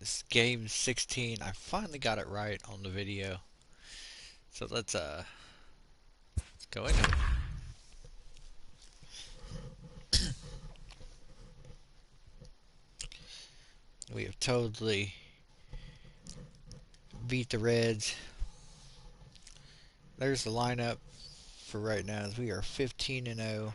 It's game 16. I finally got it right on the video. So let's go in. We have totally beat the Reds. There's the lineup for right now. As we are 15-0.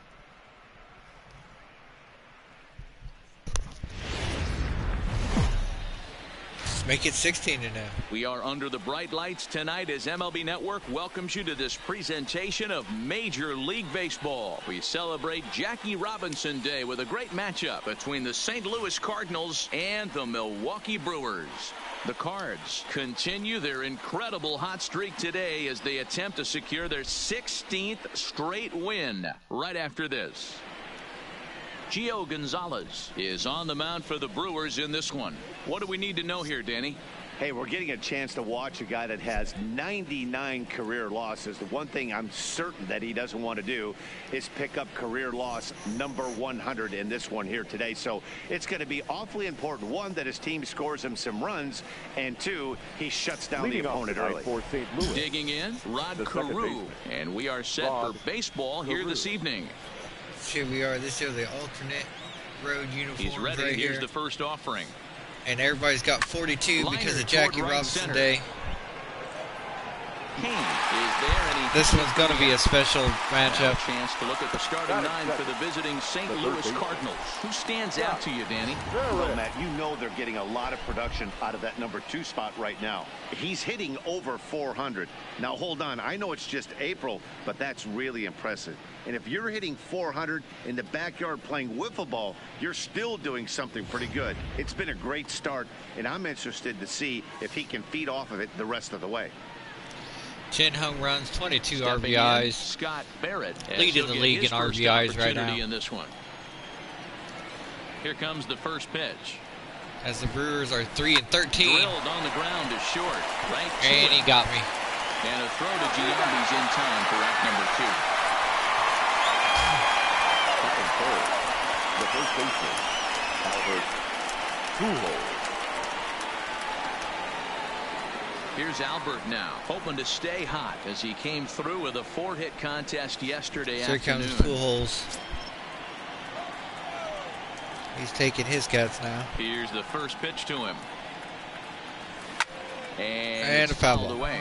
Make it 16-0. We are under the bright lights tonight as MLB Network welcomes you to this presentation of Major League Baseball. We celebrate Jackie Robinson Day with a great matchup between the St. Louis Cardinals and the Milwaukee Brewers. The Cards continue their incredible hot streak today as they attempt to secure their 16th straight win. Right after this, Gio Gonzalez is on the mound for the Brewers in this one. What do we need to know here, Danny? Hey, we're getting a chance to watch a guy that has 99 career losses. The one thing I'm certain that he doesn't want to do is pick up career loss number 100 in this one here today. So it's going to be awfully important. One, that his team scores him some runs, and two, he shuts down the opponent early. For St. Louis. Digging in, Rod Carew, and we are set for baseball here this evening. Here we are. This is the alternate road uniforms. He's ready. Right Here's here. the first offering. And everybody's got 42 because of Jackie Robinson Day. Kane is there, and this one's going to be a special matchup. Chance to look at the starting nine for the visiting St. Louis Cardinals. Who stands out to you, Danny? Well, Matt, you know they're getting a lot of production out of that number 2 spot right now. He's hitting over 400. Now, hold on. I know it's just April, but that's really impressive. And if you're hitting 400 in the backyard playing wiffle ball, you're still doing something pretty good. It's been a great start, and I'm interested to see if he can feed off of it the rest of the way. 10 home runs, 22 Stepping RBIs. in, Scott Barrett leading the league in RBIs right now. In this one. Here comes the first pitch. As the Brewers are 3-13. Drilled on the ground to short. Right to and he got me. And a throw to Giambi's in time for out number 2. The first baseman, Albert Pujols. Here's Albert now, hoping to stay hot as he came through with a 4-hit contest yesterday afternoon. Here comes Pujols. He's taking his guts now. Here's the first pitch to him. And a foul ball. Away.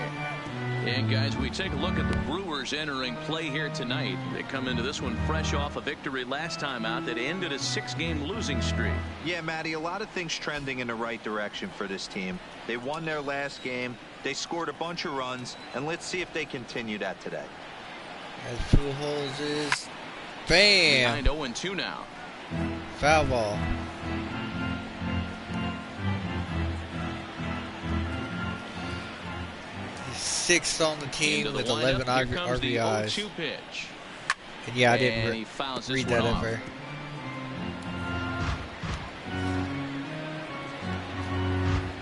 And guys, we take a look at the Brewers entering play here tonight. They come into this one fresh off a victory last time out that ended a 6-game losing streak. Yeah, Matty, a lot of things trending in the right direction for this team. They won their last game. They scored a bunch of runs, and let's see if they continue that today. As Pujols is, bam! Behind 0-2 now. Foul ball. Sixth on the team with 11 RBIs. Pitch. And yeah, I didn't read that ever.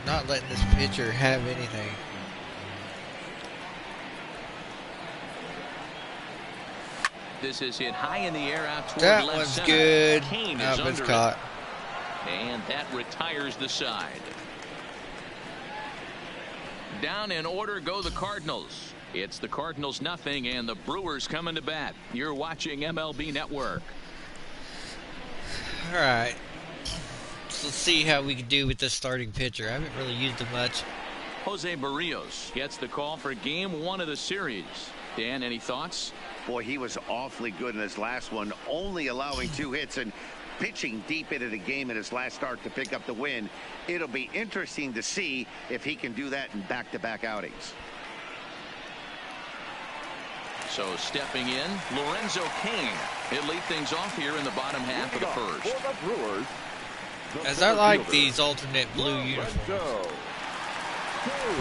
Not letting this pitcher have anything. This is hit high in the air out toward that left one's center. good. Kane That is one's under caught. It. And that retires the side. Down in order go the Cardinals. It's the Cardinals nothing and the Brewers coming to bat. You're watching MLB Network. All right. So let's see how we can do with this starting pitcher. I haven't really used him much. Jose Barrios gets the call for game 1 of the series. Dan, any thoughts? Boy, he was awfully good in his last one, only allowing 2 hits and pitching deep into the game in his last start to pick up the win. It'll be interesting to see if he can do that in back-to-back outings. So stepping in, Lorenzo Kane. He'll lead things off here in the bottom half of the first. For the Brewers, As I like these alternate blue uniforms for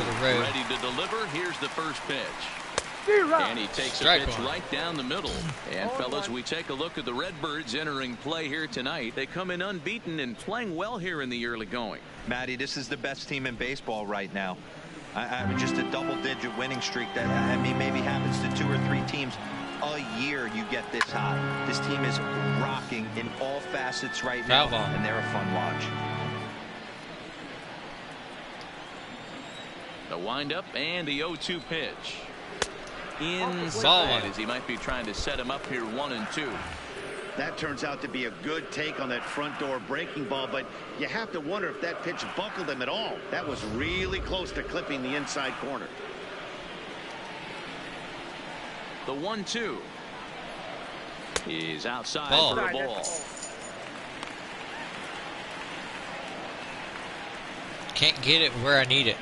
the road. Ready to deliver. Here's the first pitch. And he takes Strike a pitch one. right down the middle. And fellas, we take a look at the Redbirds entering play here tonight. They come in unbeaten and playing well here in the early going. Matty, this is the best team in baseball right now. I mean, just a double-digit winning streak that, I mean, maybe happens to 2 or 3 teams a year. You get this hot. This team is rocking in all facets right now, and they're a fun watch. The windup and the 0-2 pitch. Ball Inside, as he might be trying to set him up here 1-2. That turns out to be a good take on that front door breaking ball, but you have to wonder if that pitch buckled him at all. That was really close to clipping the inside corner. The 1-2 is outside Ball. for a ball. Can't get it where I need it.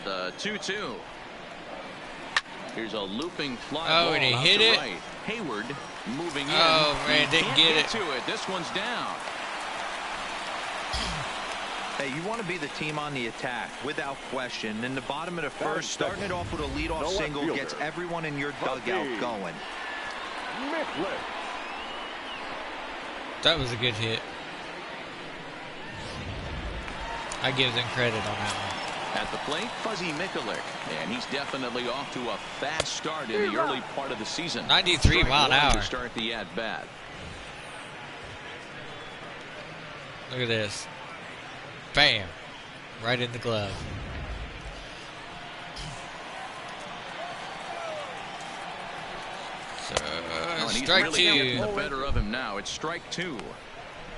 The 2-2. Here's a looping fly Oh, ball and he out hit to it. right. Hayward moving in. Oh, man, He didn't can't get it. to it. This one's down. Hey, you want to be the team on the attack, without question. In the bottom of the first, starting it off with a leadoff single gets everyone in your dugout going. That was a good hit. I give them credit on that one. At the plate, Fuzzy Mikulik, and he's definitely off to a fast start in the early part of the season. 93 mile an Strike one hour. to start the at-bat. Look at this. Bam. Right in the glove. So, And he's strike really getting the two. better of him now. It's strike two.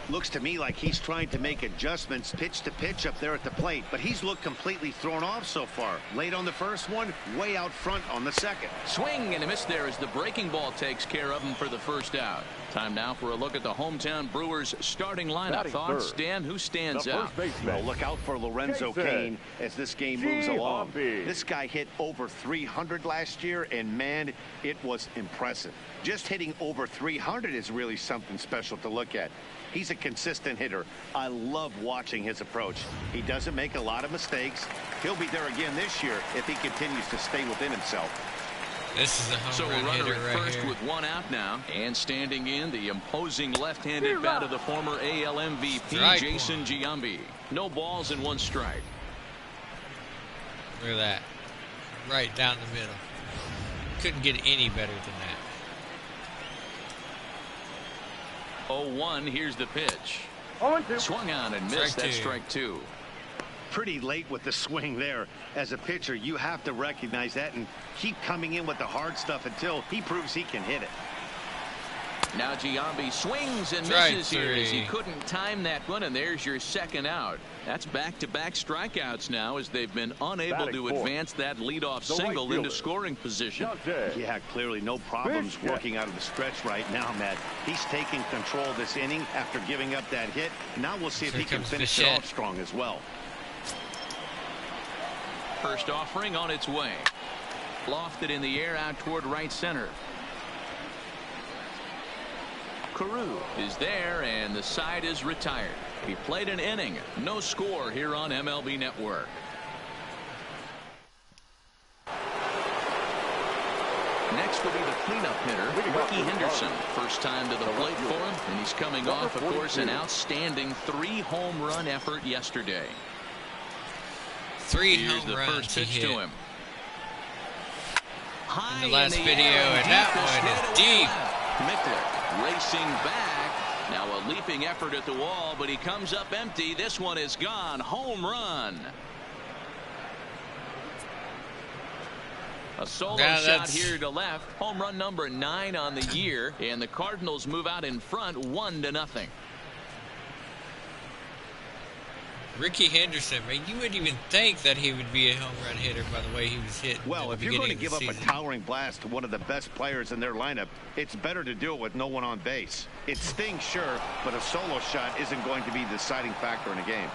Looks to me like he's trying to make adjustments pitch to pitch up there at the plate, but he's looked completely thrown off so far. Late on the first one, way out front on the second. Swing and a miss there as the breaking ball takes care of him for the first out. Time now for a look at the hometown Brewers starting lineup. Batting Thoughts, third. Dan? Who stands The out? first baseman. Well, look out for Lorenzo Jason Cain as this game moves along. Giambi. This guy hit over 300 last year, and man, it was impressive. Just hitting over 300 is really something special to look at. He's a consistent hitter. I love watching his approach. He doesn't make a lot of mistakes. He'll be there again this year if he continues to stay within himself. This is a So home a run runner hitter at right first here. with one out now. And standing in, the imposing left-handed bat of the former AL MVP, Strike Jason Giambi. No balls and one strike. Look at that. Right down the middle. Couldn't get any better than that. 0-1, here's the pitch. Swung on and missed. Strike That's two. strike two. Pretty late with the swing there. As a pitcher, you have to recognize that and keep coming in with the hard stuff until he proves he can hit it. Now Giambi swings and Strike misses here as he three. couldn't time that one, and there's your second out. That's back-to-back strikeouts now as they've been unable Batting to fourth. advance that leadoff The right single into fielder. scoring position. Yeah, clearly no problems Pitch. working out of the stretch right now, Matt. He's taking control of this inning after giving up that hit. Now we'll see if Here he can comes finish it Bichette. off strong as well. First offering on its way. Lofted in the air out toward right center. Carew is there, and the side is retired. He played an inning. No score here on MLB Network. Next will be the cleanup hitter, Ricky Henderson. First time to the plate for him, and he's coming off, of course, an outstanding 3-home run effort yesterday. 3 Here's home the runs first he pitch hit to him. High in the last in video, air, and deep that to one is straight deep. away. Mikulik racing back. Now a leaping effort at the wall, but he comes up empty. This one is gone. Home run. A solo Yeah, shot that's- here to left. Home run number 9 on the year, and the Cardinals move out in front 1-0. Ricky Henderson, man, you wouldn't even think that he would be a home run hitter by the way he was hit. Well, at if the you're going to beginning give of up the a season. towering blast to one of the best players in their lineup, it's better to do it with no one on base. It stings, sure, but a solo shot isn't going to be the deciding factor in a game.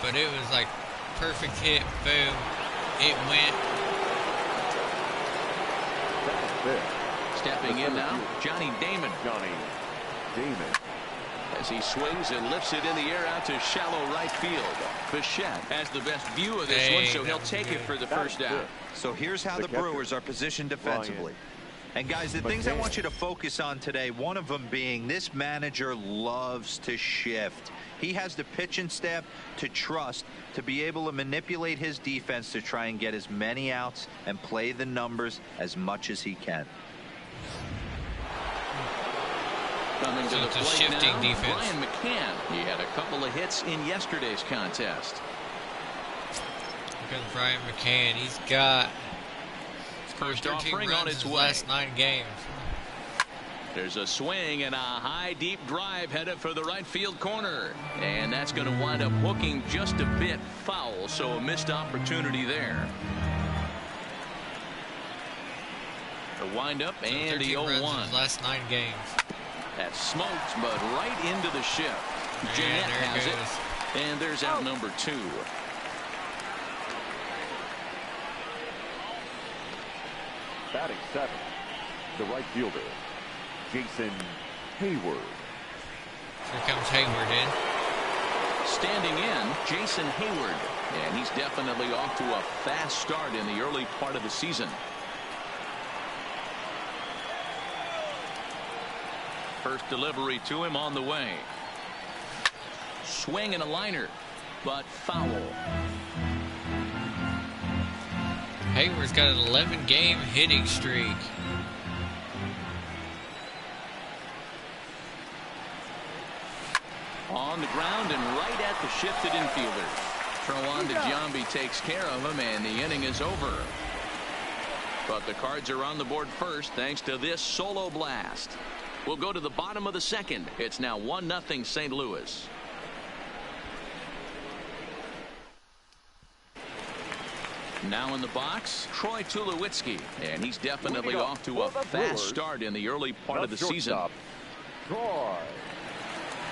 But it was like perfect hit, boom, it went. Stepping in now, Johnny Damon. Johnny Damon. As he swings and lifts it in the air out to shallow right field. Bichette has the best view of this one, Dang, so that he'll was take it good. for the first out. So here's how the The catcher, Brewers are positioned defensively. And guys, the things I want you to focus on today, one of them being this manager loves to shift. He has the pitching staff to trust to be able to manipulate his defense to try and get as many outs and play the numbers as much as he can. Coming to the it's a plate shifting now, defense. Brian McCann. He had a couple of hits in yesterday's contest. Look at Brian McCann. He's got First 13 offering runs on its in his way. last 9 games. There's a swing and a high deep drive headed for the right field corner, and that's going to wind up hooking just a bit foul, so a missed opportunity there. The windup So and the 13 runs in 0-1. his last 9 games. That smoked, but right into the shift. And Jeanette there has it it, goes. and there's out number 2. Batting 7th, the right fielder, Jason Hayward. Here comes Hayward in. Standing in, Jason Hayward, and he's definitely off to a fast start in the early part of the season. First delivery to him on the way. Swing and a liner, but foul. Hayward's got an 11-game hitting streak. On the ground and right at the shifted infielder. Trowan DeGiambi takes care of him, and the inning is over. But the Cards are on the board first thanks to this solo blast. We'll go to the bottom of the second. It's now 1-0 St. Louis. Now in the box, Troy Tulowitzki, and he's definitely off to a fast start in the early part of the season. Troy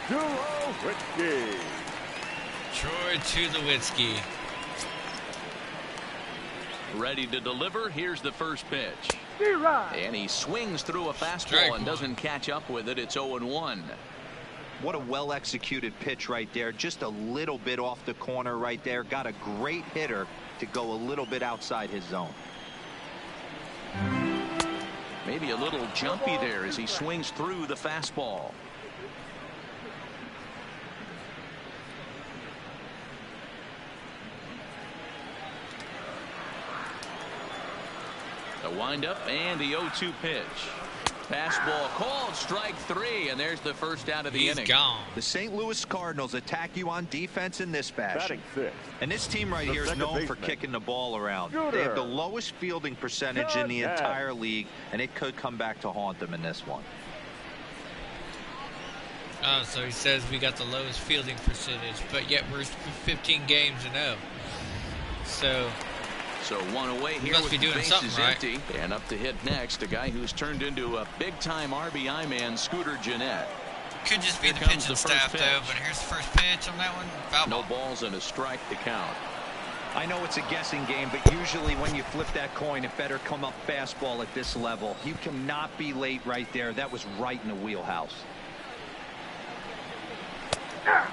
Tulowitzki. Troy Tulowitzki. Ready to deliver. Here's the first pitch. And he swings through a fastball Strike and doesn't catch up with it. It's 0-1. What a well executed pitch right there. Just a little bit off the corner right there. Got a great hitter to go a little bit outside his zone. Maybe a little jumpy there as he swings through the fastball. The windup and the 0-2 pitch. Fastball called, strike 3, and there's the first out of the He's inning. gone. The St. Louis Cardinals attack you on defense in this fashion. Batting 6th, And this team right the here is second known for baseman. kicking the ball around. Shooter. They have the lowest fielding percentage in the Jeanette. entire league, and it could come back to haunt them in this one. Oh, so he says we got the lowest fielding percentage, but yet we're 15 games to 0. So one away here must with be the doing bases something right. empty. And up to hit next, a guy who's turned into a big-time RBI man, Scooter Jeanette. Could just be Here the comes pitching the first staff, pitch. though, but here's the first pitch on that one. Foul No ball. balls and a strike to count. I know it's a guessing game, but usually when you flip that coin, it better come up fastball at this level. You cannot be late right there. That was right in the wheelhouse.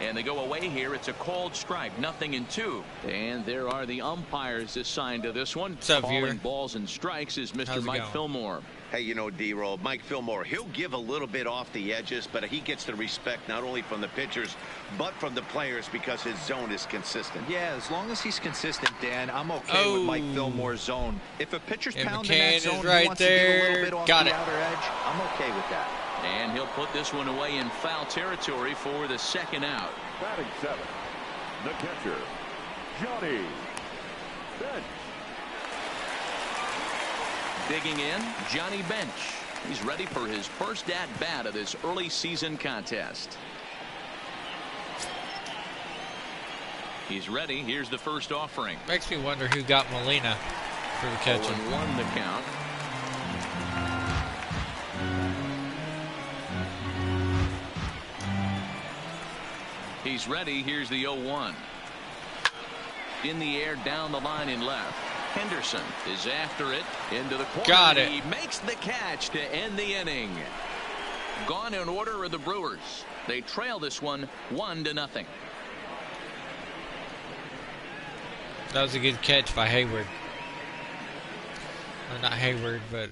And they go away here. It's a called strike, 0-2. And there are the umpires assigned to this one. What's up, Calling viewer? balls and strikes is Mr. How's it Mike going? Fillmore. Hey, you know, D-Roll, Mike Fillmore, he'll give a little bit off the edges, but he gets the respect not only from the pitchers, but from the players because his zone is consistent. Yeah, as long as he's consistent, Dan, I'm okay with Mike Oh. Fillmore's zone. If a pitcher's And pounding McCann that is zone, he right wants to give a little there. bit off Got the it. outer edge, I'm okay with that. And he'll put this one away in foul territory for the second out. batting 7th, the catcher, Johnny Bench. Digging in, Johnny Bench. He's ready for his first at-bat of this early season contest. He's ready. Here's the first offering. Makes me wonder who got Molina for the catching. 0-1 the count. He's ready. Here's the 0-1. In the air, down the line in left. Henderson is after it into the corner. Got it. He makes the catch to end the inning. Gone in order are the Brewers. They trail this one 1-0. That was a good catch by Hayward. Or not Hayward, but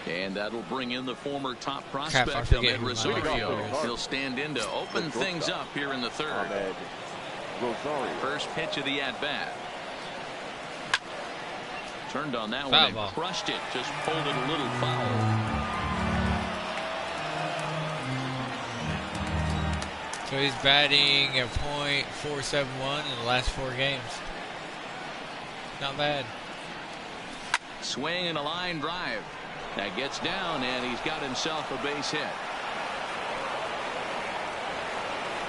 And that'll bring in the former top Crap, I prospect, forget Ahmed who my Rosario. outfielder is. He'll stand in to open things up here in the third. Ahmed Rosario. First pitch of the at-bat. Turned on that Foul one and ball. crushed it. Just pulled it a little foul. So he's batting at .471 in the last 4 games. Not bad. Swing and a line drive. That gets down, and he's got himself a base hit.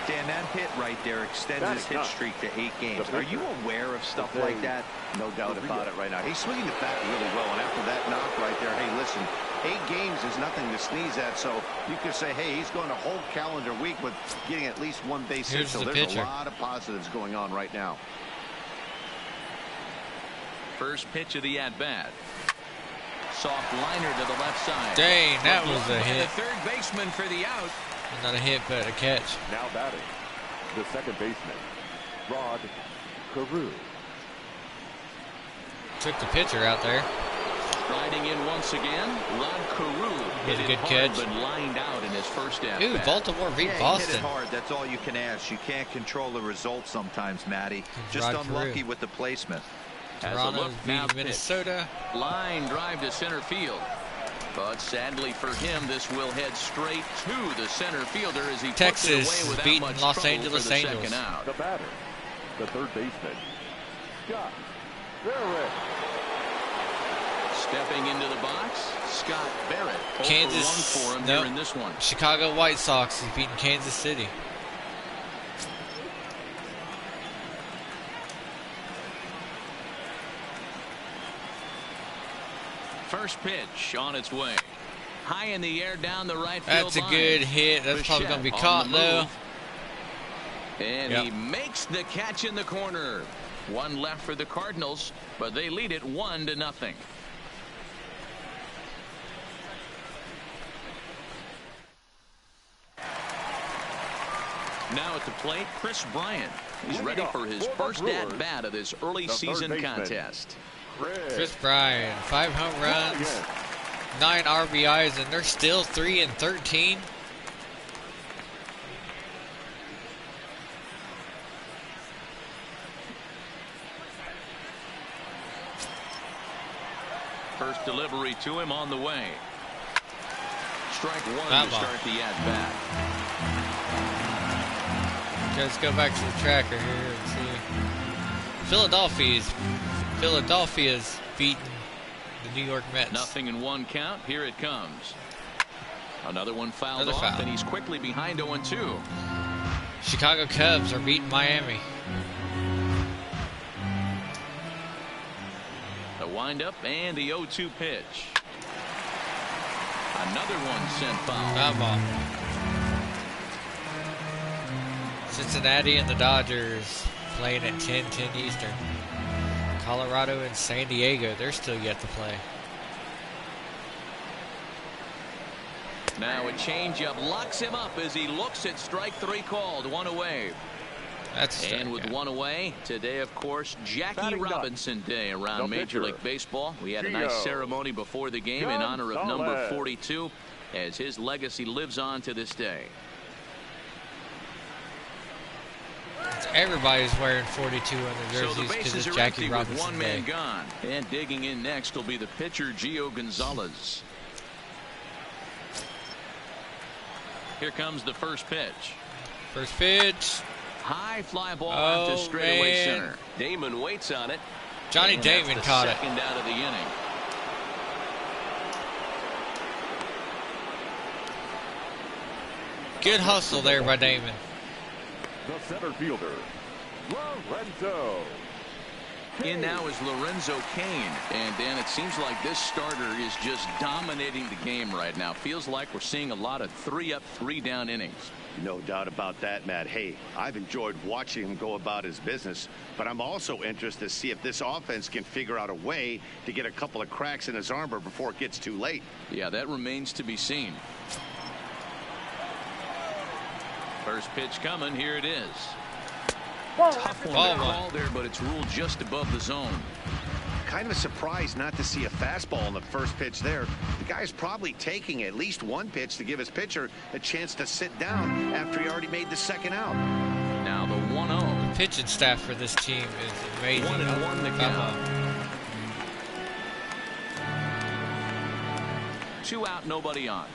Dan, that hit right there extends his hit streak to 8 games. Are you aware of stuff like that? No doubt about it right now. He's swinging the bat really well, and after that knock right there, hey, listen, 8 games is nothing to sneeze at, so you could say, hey, he's going a whole calendar week with getting at least 1 base hit, so there's a lot of positives going on right now. First pitch of the at-bat. Soft liner to the left side. Dang, that was a hit. The third baseman for the out. Not a hit, but a catch. Now batting, the second baseman, Rod Carew. Took the pitcher out there. Riding in once again, Rod Carew Hit hit a good hard, catch. but lined out in his first at-bat. Ooh, Baltimore beat Yeah, he hit Boston. it hard. That's all you can ask. You can't control the result sometimes, Matty. Just Rod unlucky Carew. with the placement. As a Toronto look now beat Minnesota. Line drive to center field. But sadly for him, this will head straight to the center fielder as he Texas puts it away without beating much Los trouble Angeles for the Angels. second out. The batter, the third baseman, Scott Barrett. Stepping into the box, Scott Barrett. 0 Kansas, for 1 for him nope. here in this one. Chicago White Sox is beating Kansas City. First pitch on its way. High in the air down the right field That's a line. good hit. That's probably going to be caught, though. And Yep. he makes the catch in the corner. 1 left for the Cardinals, but they lead it 1-0. Now at the plate, Chris Bryant. He's ready for his first at-bat of this early season contest. Chris Bryant, 5 home runs, 9 RBIs, and they're still 3-13. First delivery to him on the way. Strike 1 Foul to ball. start the at-bat. Let's go back to the tracker here and see. Philadelphia's beaten the New York Mets. Nothing in 1 count. Here it comes. Another one fouled Another off, foul. and he's quickly behind 0-2. Chicago Cubs are beating Miami. The windup and the 0-2 pitch. Another one sent foul. Foul ball. Cincinnati and the Dodgers playing at 10:10 Eastern. Colorado and San Diego, they're still yet to play. Now a changeup locks him up as he looks at strike 3 called. 1 away. That's a And with strikeout. 1 away, today, of course, Jackie Batting Robinson Day around The Major pitcher, League Baseball. We had a nice Gio ceremony before the game in honor of number Gonzalez. 42 as his legacy lives on to this day. Everybody's wearing 42 on their So the jerseys because bases it's are Jackie empty with Robinson 1 Day. man gone. And digging in next will be the pitcher, Gio Gonzalez. Here comes the first pitch. First pitch. High fly ball out to straightaway man. center. Damon waits on it. Johnny And that's Damon the caught it. second out of the inning. Good hustle there by Damon. The center fielder, Lorenzo. In now is Lorenzo Cain. And Dan, it seems like this starter is just dominating the game right now. Feels like we're seeing a lot of 3-up, 3-down innings. No doubt about that, Matt. Hey, I've enjoyed watching him go about his business, but I'm also interested to see if this offense can figure out a way to get a couple of cracks in his armor before it gets too late. Yeah, that remains to be seen. First pitch coming. Here it is. Tough one Ball to one. call there, but it's ruled just above the zone. kind of surprised not to see a fastball on the first pitch there. The guy's probably taking at least one pitch to give his pitcher a chance to sit down after he already made the second out. Now the 1-0. The pitching staff for this team is amazing. 1-1 to count. 2 out, nobody on.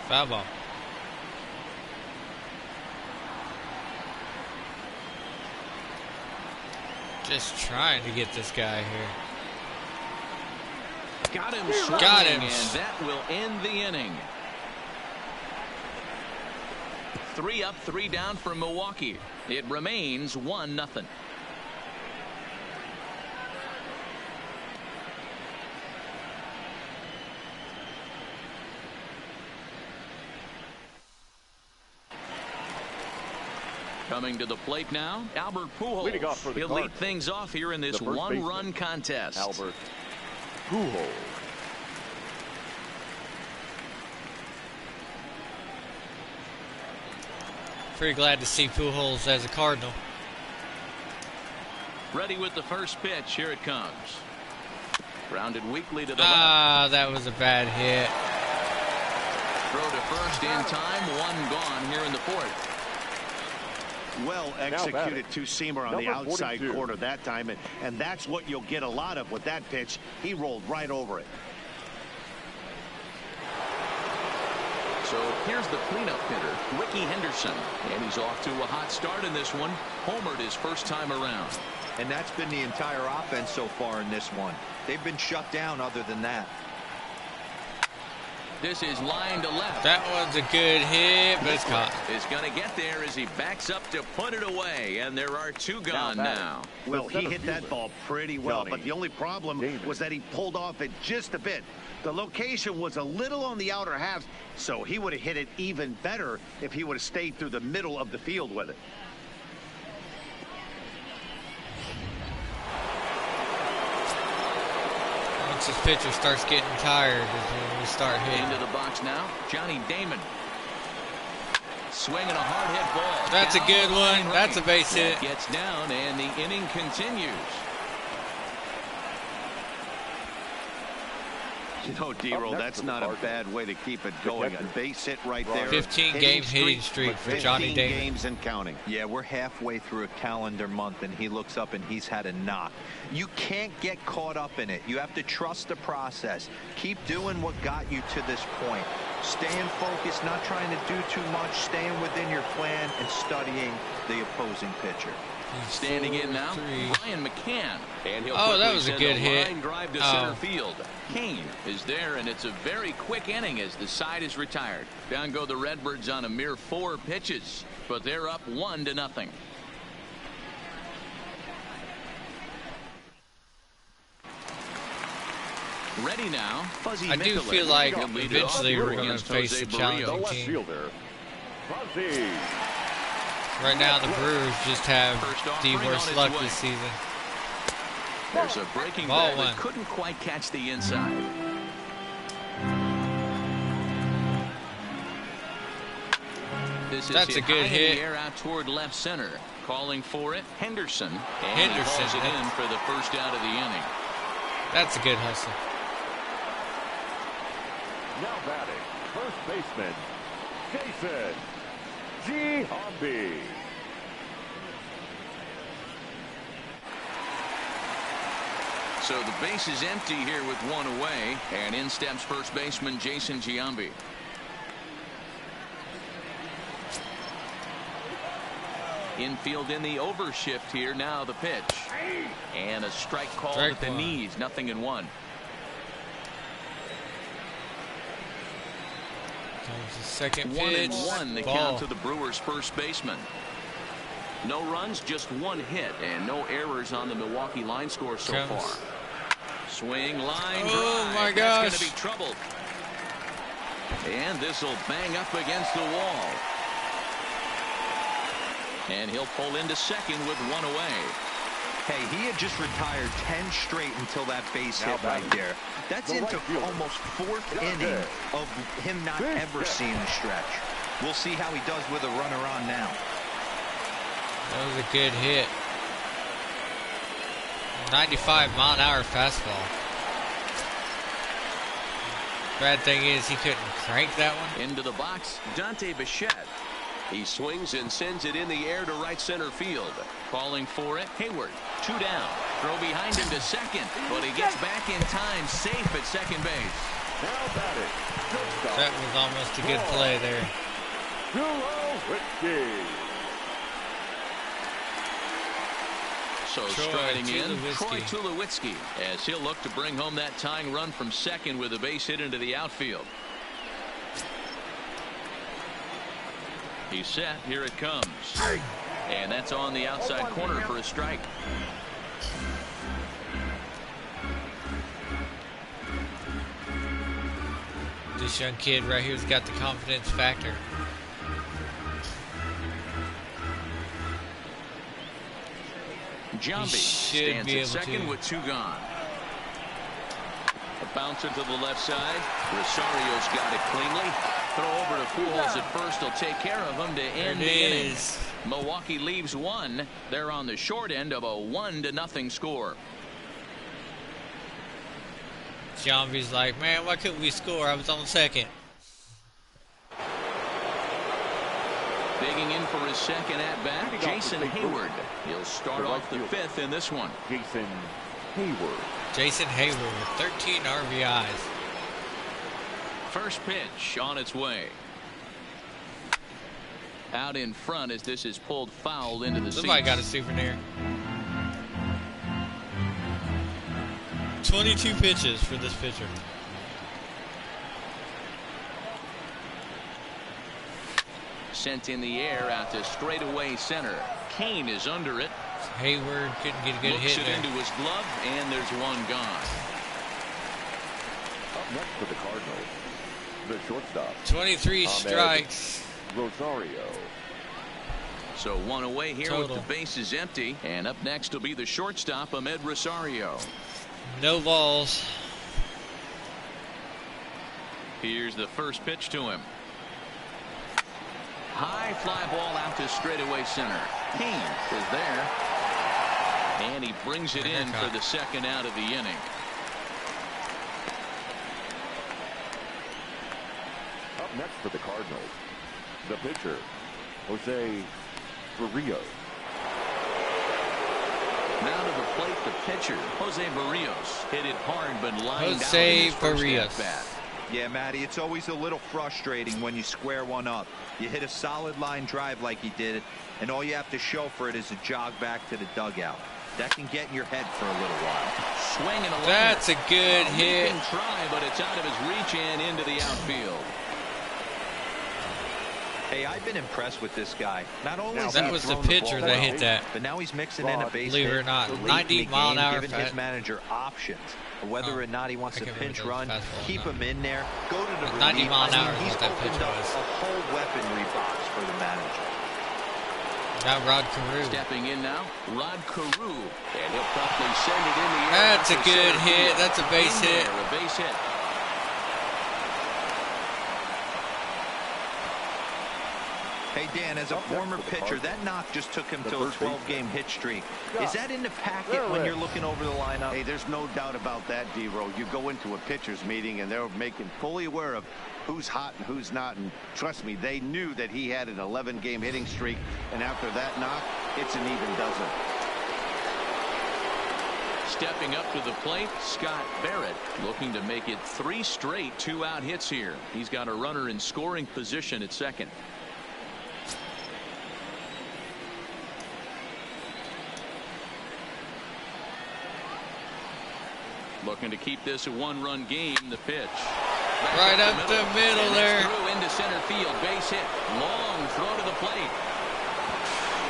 Foul ball. Just trying to get this guy here. Got him swinging, Got him. and that will end the inning. 3 up, 3 down for Milwaukee. It remains 1-0. Coming to the plate now, Albert Pujols. Leading off for the He'll lead Cardinals, things off here in this the first one-run baseman, contest. Albert Pujols. Pretty glad to see Pujols as a Cardinal. Ready with the first pitch. Here it comes. Grounded weakly to the Ah, that was a bad hit. left. Throw to first in time. 1 gone here in the 4th. Well executed two-seamer on the Number outside 42. corner that time, and that's what you'll get a lot of with that pitch. He rolled right over it. So here's the cleanup hitter, Ricky Henderson, and he's off to a hot start in this one. Homered his first time around. And that's been the entire offense so far in this one. They've been shut down other than that. This is line to left. That one's a good hit, but it's caught. Is going to get there as he backs up to put it away, and there are 2 gone now. Well, he hit that ball pretty well, but the only problem was that he pulled off it just a bit. The location was a little on the outer half, so he would have hit it even better if he would have stayed through the middle of the field with it. Once this pitcher starts getting tired is when we start hitting. Into the box now, Johnny Damon. Swinging a hard hit ball. That's a good one. Right. That's a base hit. Gets down, and the inning continues. You know, D-Roll, that's not a bad way to keep it going. A base hit right there. 15-game hitting streak for Johnny 15 Damon. games and counting. Yeah, we're halfway through a calendar month, and he looks up and he's had a knock. You can't get caught up in it. You have to trust the process. Keep doing what got you to this point. Staying focused, not trying to do too much, staying within your plan, and studying the opposing pitcher. Standing in now, 3. Brian McCann. And he'll Oh, that quickly was a send good hit. line drive to Oh. center field. Kane is there, and it's a very quick inning as the side is retired. Down go the Redbirds on a mere 4 pitches, but they're up 1-0. Ready now, Fuzzy I do Mickelin. feel like He'll lead it off eventually we're here going to against face Jose a Barrios. challenging The left team. fielder, Fuzzy. Right now, the Brewers just have First offering the on worst its luck way. this season. There's a breaking Ball ball one. that couldn't quite catch the inside. This is That's a hit good high in hit. the air out toward left center. Calling for it, Henderson. And Henderson. he hauls it in for the first out of the inning. That's a good hustle. Now batting, first baseman, Jason Giambi. So the base is empty here with 1 away, and in steps first baseman Jason Giambi. Infield in the overshift here. Now the pitch. And a strike called Strike at the one. knees. 0-1. Comes the second 1-1 the pitch. count Ball. to the Brewers first baseman. No runs, just 1 hit, and no errors on the Milwaukee line score so Comes. far. Swing, line, Oh, drive. my That's going gosh. to be trouble. And this will bang up against the wall. And he'll pull into second with 1 away. Hey, he had just retired 10 straight until that base Now hit right batting, there. That's the into right fielder, almost 4th Johnny. inning of him not Big ever hit. seeing a stretch. We'll see how he does with a runner on now. That was a good hit. 95-mile-an-hour fastball. Bad thing is he couldn't crank that one. Into the box, Dante Bichette. He swings and sends it in the air to right center field. Calling for it, Hayward. 2 down. Throw behind him to second, but he gets back in time, safe at second base. That was almost a good play there. So striding in, Troy Tulowitzki, as he'll look to bring home that tying run from second with a base hit into the outfield. He's set. Here it comes. And that's on the outside corner for a strike. This young kid right here's got the confidence factor. Jambi stands at second with 2 gone. A bouncer to the left side. Rosario's got it cleanly. Throw over to Pujols at first. He'll take care of him to end the inning. Milwaukee leaves 1. They're on the short end of a 1-0 score. Jambi's like, man, why couldn't we score? I was on second. Digging in for his second at-bat, Jason Hayward. He'll start off the 5th in this one. Jason Hayward. Jason Hayward with 13 RBIs. First pitch on its way. Out in front as this is pulled foul into the seats. Somebody got a souvenir. 22 pitches for this pitcher. Sent in the air out to straightaway center. Kane is under it. Hayward couldn't get a good hit there. Looks it into his glove, and there's 1 gone. Up next for the Cardinals, the shortstop. 23 strikes. Rosario. So 1 away here Total. with the bases empty. And up next will be the shortstop, Ahmed Rosario. No balls. Here's the first pitch to him. High fly ball out to straightaway center. Kane is there. And he brings it in for the second out of the inning. Up next for the Cardinals, the pitcher, Jose Barrios. Now to the plate, the pitcher, Jose Barrios. Hit it hard, but lined out Jose in his first Barrios. at-bat. Yeah, Matty, it's always a little frustrating when you square one up. You hit a solid line drive like he did, and all you have to show for it is a jog back to the dugout. That can get in your head for a little while. Swinging a That's a good hit. Can try, but it's out of his reach and into the outfield. Hey, I've been impressed with this guy. Not only Now, that was the pitcher that hit that. but now he's mixing in a base Believe it or hit not, late in 90 the mile an game, hour giving his manager options. Whether or not he wants I to can't pinch remember run, fastball or keep not. him in there, go to the 90 relief. mile an hour is He's what that opened pitcher up was. a whole weaponry box for the manager. Got Rod Carew. Stepping in now, Rod Carew. And he'll promptly send it in the air. That's a good hit. That's a base hit. A base hit. Hey, Dan, as a former pitcher, that knock just took him to a 12-game hit streak. Is that in the packet when you're looking over the lineup? Hey, there's no doubt about that, D-Row. You go into a pitcher's meeting, and they're making fully aware of who's hot and who's not. And trust me, they knew that he had an 11-game hitting streak. And after that knock, it's an even dozen. Stepping up to the plate, Scott Barrett looking to make it 3 straight 2-out hits here. He's got a runner in scoring position at second. Looking to keep this a 1-run game. The pitch. Right up the middle there. Through into center field. Base hit. Long throw to the plate.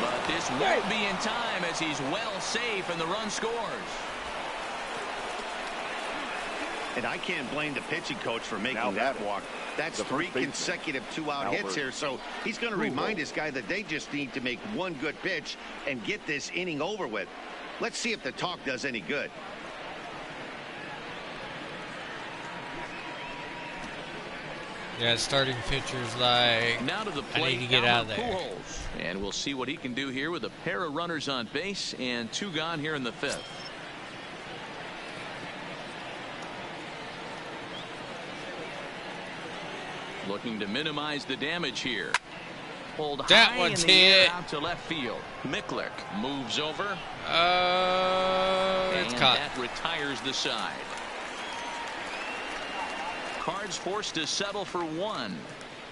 But this won't be in time as he's well safe and the run scores. And I can't blame the pitching coach for making that walk. That's 3 consecutive 2-out hits here. So he's going to remind this guy that they just need to make one good pitch and get this inning over with. Let's see if the talk does any good. Yeah, starting pitchers like, now to the plate, I need to get out of there. Pujols. And we'll see what he can do here with a pair of runners on base and 2 gone here in the 5th. Looking to minimize the damage here. Pulled that high one's in the air hit. out to left field. Miklick moves over. It's and caught. that retires the side. Cards forced to settle for 1.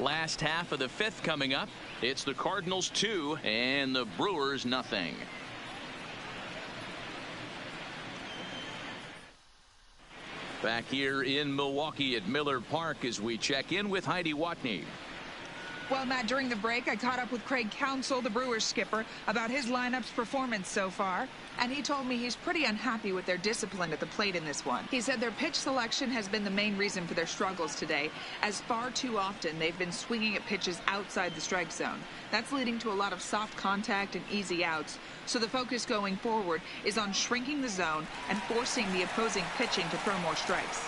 Last half of the 5th coming up. It's the Cardinals 2 and the Brewers nothing. Back here in Milwaukee at Miller Park as we check in with Heidi Watney. Well, Matt, during the break, I caught up with Craig Counsell, the Brewers skipper, about his lineup's performance so far. And he told me he's pretty unhappy with their discipline at the plate in this one. He said their pitch selection has been the main reason for their struggles today, as far too often they've been swinging at pitches outside the strike zone. That's leading to a lot of soft contact and easy outs. So the focus going forward is on shrinking the zone and forcing the opposing pitching to throw more strikes.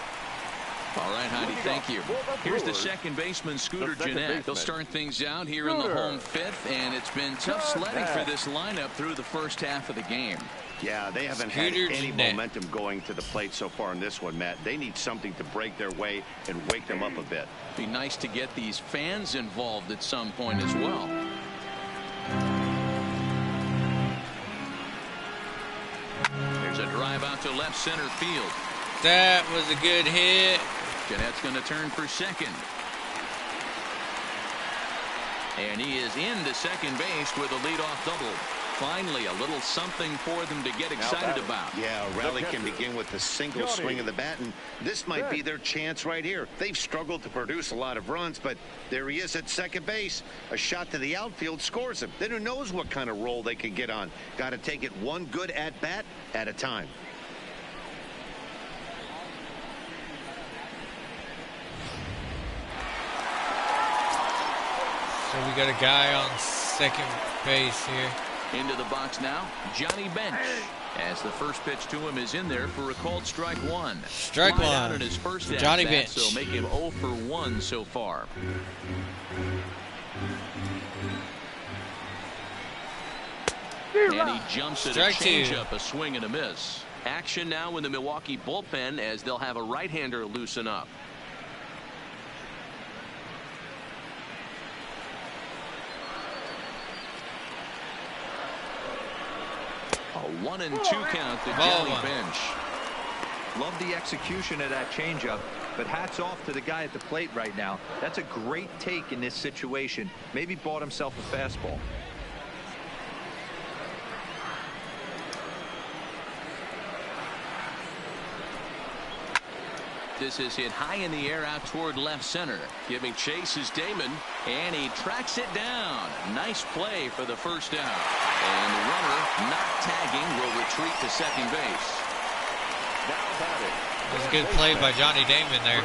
All right, Heidi, thank you. Here's the second baseman, Scooter Gennett. He'll start things out here in the home 5th, and it's been tough sledding for this lineup through the first half of the game. Yeah, they haven't had any momentum going to the plate so far in this one, Matt. They need something to break their way and wake them up a bit. Be nice to get these fans involved at some point as well. There's a drive out to left center field. That was a good hit. Gennett's going to turn for second. And he is into second base with a leadoff double. Finally, a little something for them to get excited about. Yeah, a rally can begin with a single swing of the bat, and this might be their chance right here. They've struggled to produce a lot of runs, but there he is at second base. A shot to the outfield scores him. Then who knows what kind of roll they can get on. Got to take it one good at-bat at a time. So we got a guy on second base here. Into the box now, Johnny Bench. As the first pitch to him is in there for a called strike 1. Strike Fly 1 out in his first for Johnny at-bat, Bench. So make him 0 for 1 so far. And he jumps at Strike a 2. changeup, a swing and a miss. Action now in the Milwaukee bullpen as they'll have a right-hander loosen up. A 1-2 count to Johnny Bench. Love the execution of that changeup, but hats off to the guy at the plate right now. That's a great take in this situation. Maybe bought himself a fastball. This is hit high in the air out toward left center. Giving chase is Damon, and he tracks it down. Nice play for the first out. And the runner, not tagging, will retreat to second base. It was a good play by Johnny Damon there.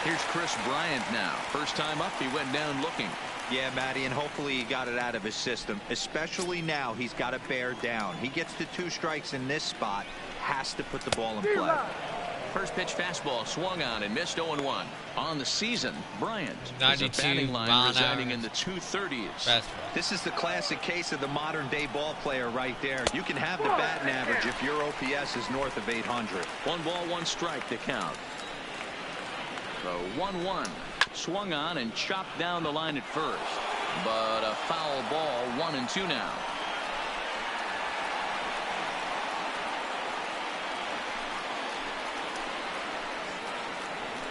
Here's Chris Bryant now. First time up, he went down looking. Yeah, Matty, and hopefully he got it out of his system. Especially now, he's got to bear down. He gets to 2 strikes in this spot, has to put the ball in play. First pitch fastball swung on and missed 0-1. On the season, Bryant is a 92 batting line mile an residing hour in the 230s. fastball. This is the classic case of the modern-day ball player right there. You can have the batting average if your OPS is north of 800. 1 ball, 1 strike to count. The 1-1 swung on and chopped down the line at first, but a foul ball. 1-2 now.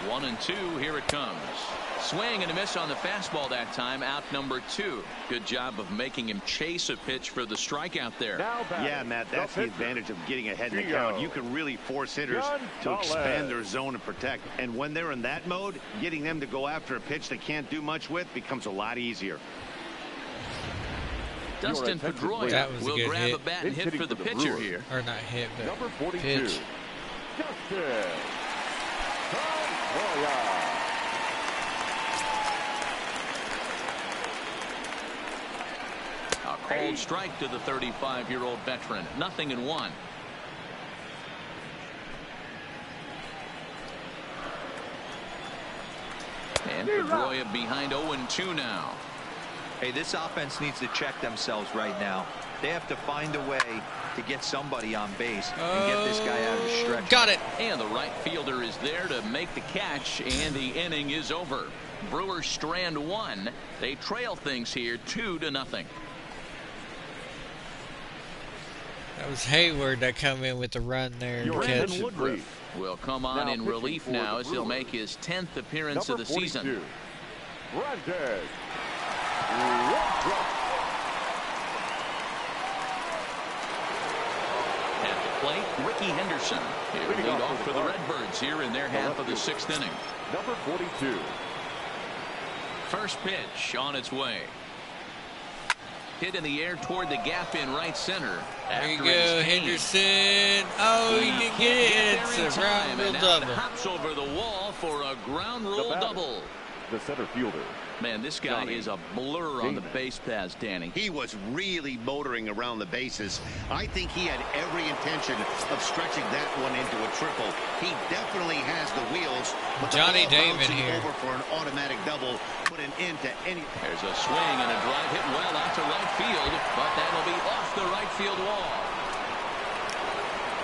One and two, here it comes. Swing and a miss on the fastball that time, out number 2. Good job of making him chase a pitch for the strikeout there. Yeah, Matt, that's the advantage of getting ahead in the count. You can really force hitters to expand their zone and protect. And when they're in that mode, getting them to go after a pitch they can't do much with becomes a lot easier. Dustin Pedroia will grab hit. a bat and hit for the pitcher here. Or not hit, but Number 42. pitch. A cold strike to the 35-year-old veteran. 0-1. And Pedroia behind 0-2 now. Hey, this offense needs to check themselves right now. They have to find a way to get somebody on base and get this guy out of the stretch. Got it. And the right fielder is there to make the catch, and the inning is over. Brewers strand one. They trail things here 2-0. That was Hayward that come in with the run there and catch. Woodruff will come on in relief now as he'll make his 10th appearance of the season. Brandon. At the plate, Ricky Henderson. He'll lead off for the Redbirds here in their half of the 6th inning. Number 42. First pitch on its way. Hit in the air toward the gap in right center. There you go, Henderson. Oh, you can get it. It's a ground rule double. Hops over the wall for a ground rule double. The center fielder. Man, this guy is a blur on the base paths, Danny. He was really motoring around the bases. I think he had every intention of stretching that one into a triple. He definitely has the wheels. But Johnny the ball Damon here. Over for an automatic double. Put an end to any. There's a swing and a drive hit well out to right field, but that'll be off the right field wall.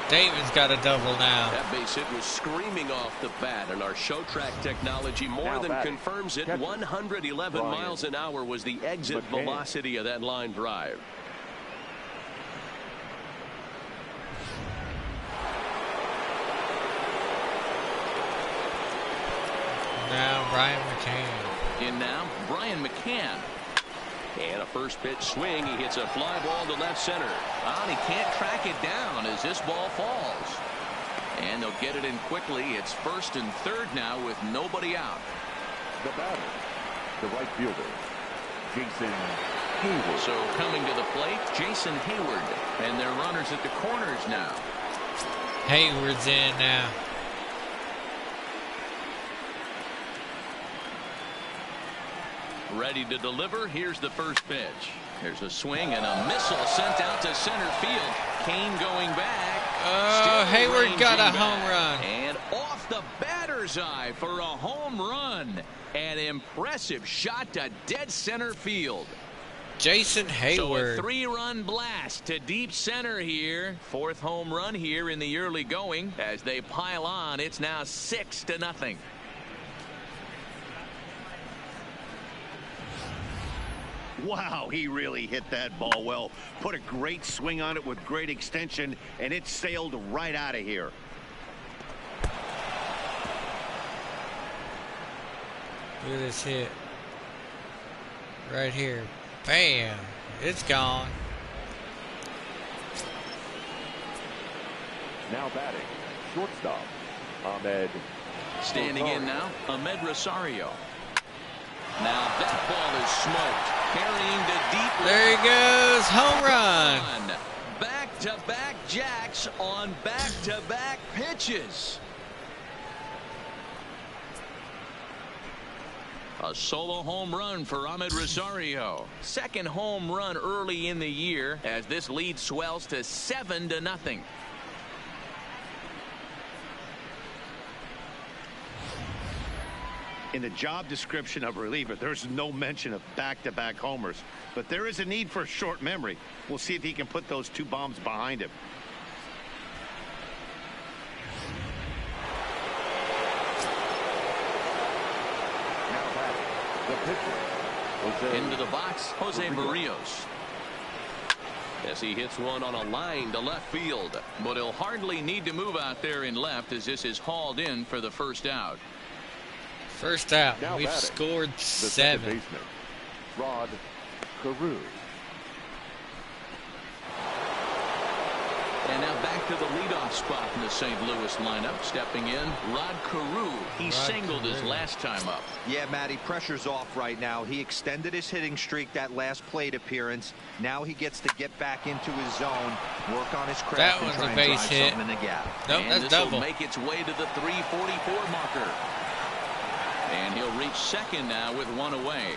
Damon's got a double now. That base hit was screaming off the bat, and our show track technology more than confirms it. 111 miles an hour was the exit velocity of that line drive. Now Brian McCann. In now, Brian McCann. And a first pitch swing. He hits a fly ball to left center. And he can't track it down as this ball falls. And they'll get it in quickly. It's first and third now with nobody out. The batter, the right fielder, Jason Hayward. So coming to the plate, Jason Hayward. And their runners at the corners now. Hayward's in now. Ready to deliver. Here's the first pitch. There's a swing and a missile sent out to center field. Kane going back. Oh, Hayward got a home run. And off the batter's eye for a home run. An impressive shot to dead center field. Jason Hayward. So a 3-run blast to deep center here. 4th home run here in the early going. As they pile on, it's now 6-0. Wow, he really hit that ball well. Put a great swing on it with great extension, and it sailed right out of here. Look at this hit. Right here. Bam. It's gone. Now batting, shortstop, Ahmed. Standing in now, Ahmed Rosario. Now that ball is smoked. Carrying to deep. There he goes. Home run. Back-to-back jacks on back-to-back pitches. A solo home run for Ahmed Rosario. Second home run early in the year as this lead swells to 7-0. In the job description of reliever, there's no mention of back-to-back homers, but there is a need for short memory. We'll see if he can put those 2 bombs behind him. Now batting, the pitcher, Jose. Into the box, Jose Barrios. As he hits one on a line to left field. But he'll hardly need to move out there in left as this is hauled in for the first out. First out. Now We've batting, scored the second 7. baseman, Rod Carew. And now back to the leadoff spot in the St. Louis lineup. Stepping in, Rod Carew. He singled his last time up. Yeah, Matty, pressure's off right now. He extended his hitting streak that last plate appearance. Now he gets to get back into his zone, work on his craft, That and one's try a and base drive hit. something in the gap. Nope, And that's this double. will make its way to the 344 marker. And he'll reach second now with 1 away.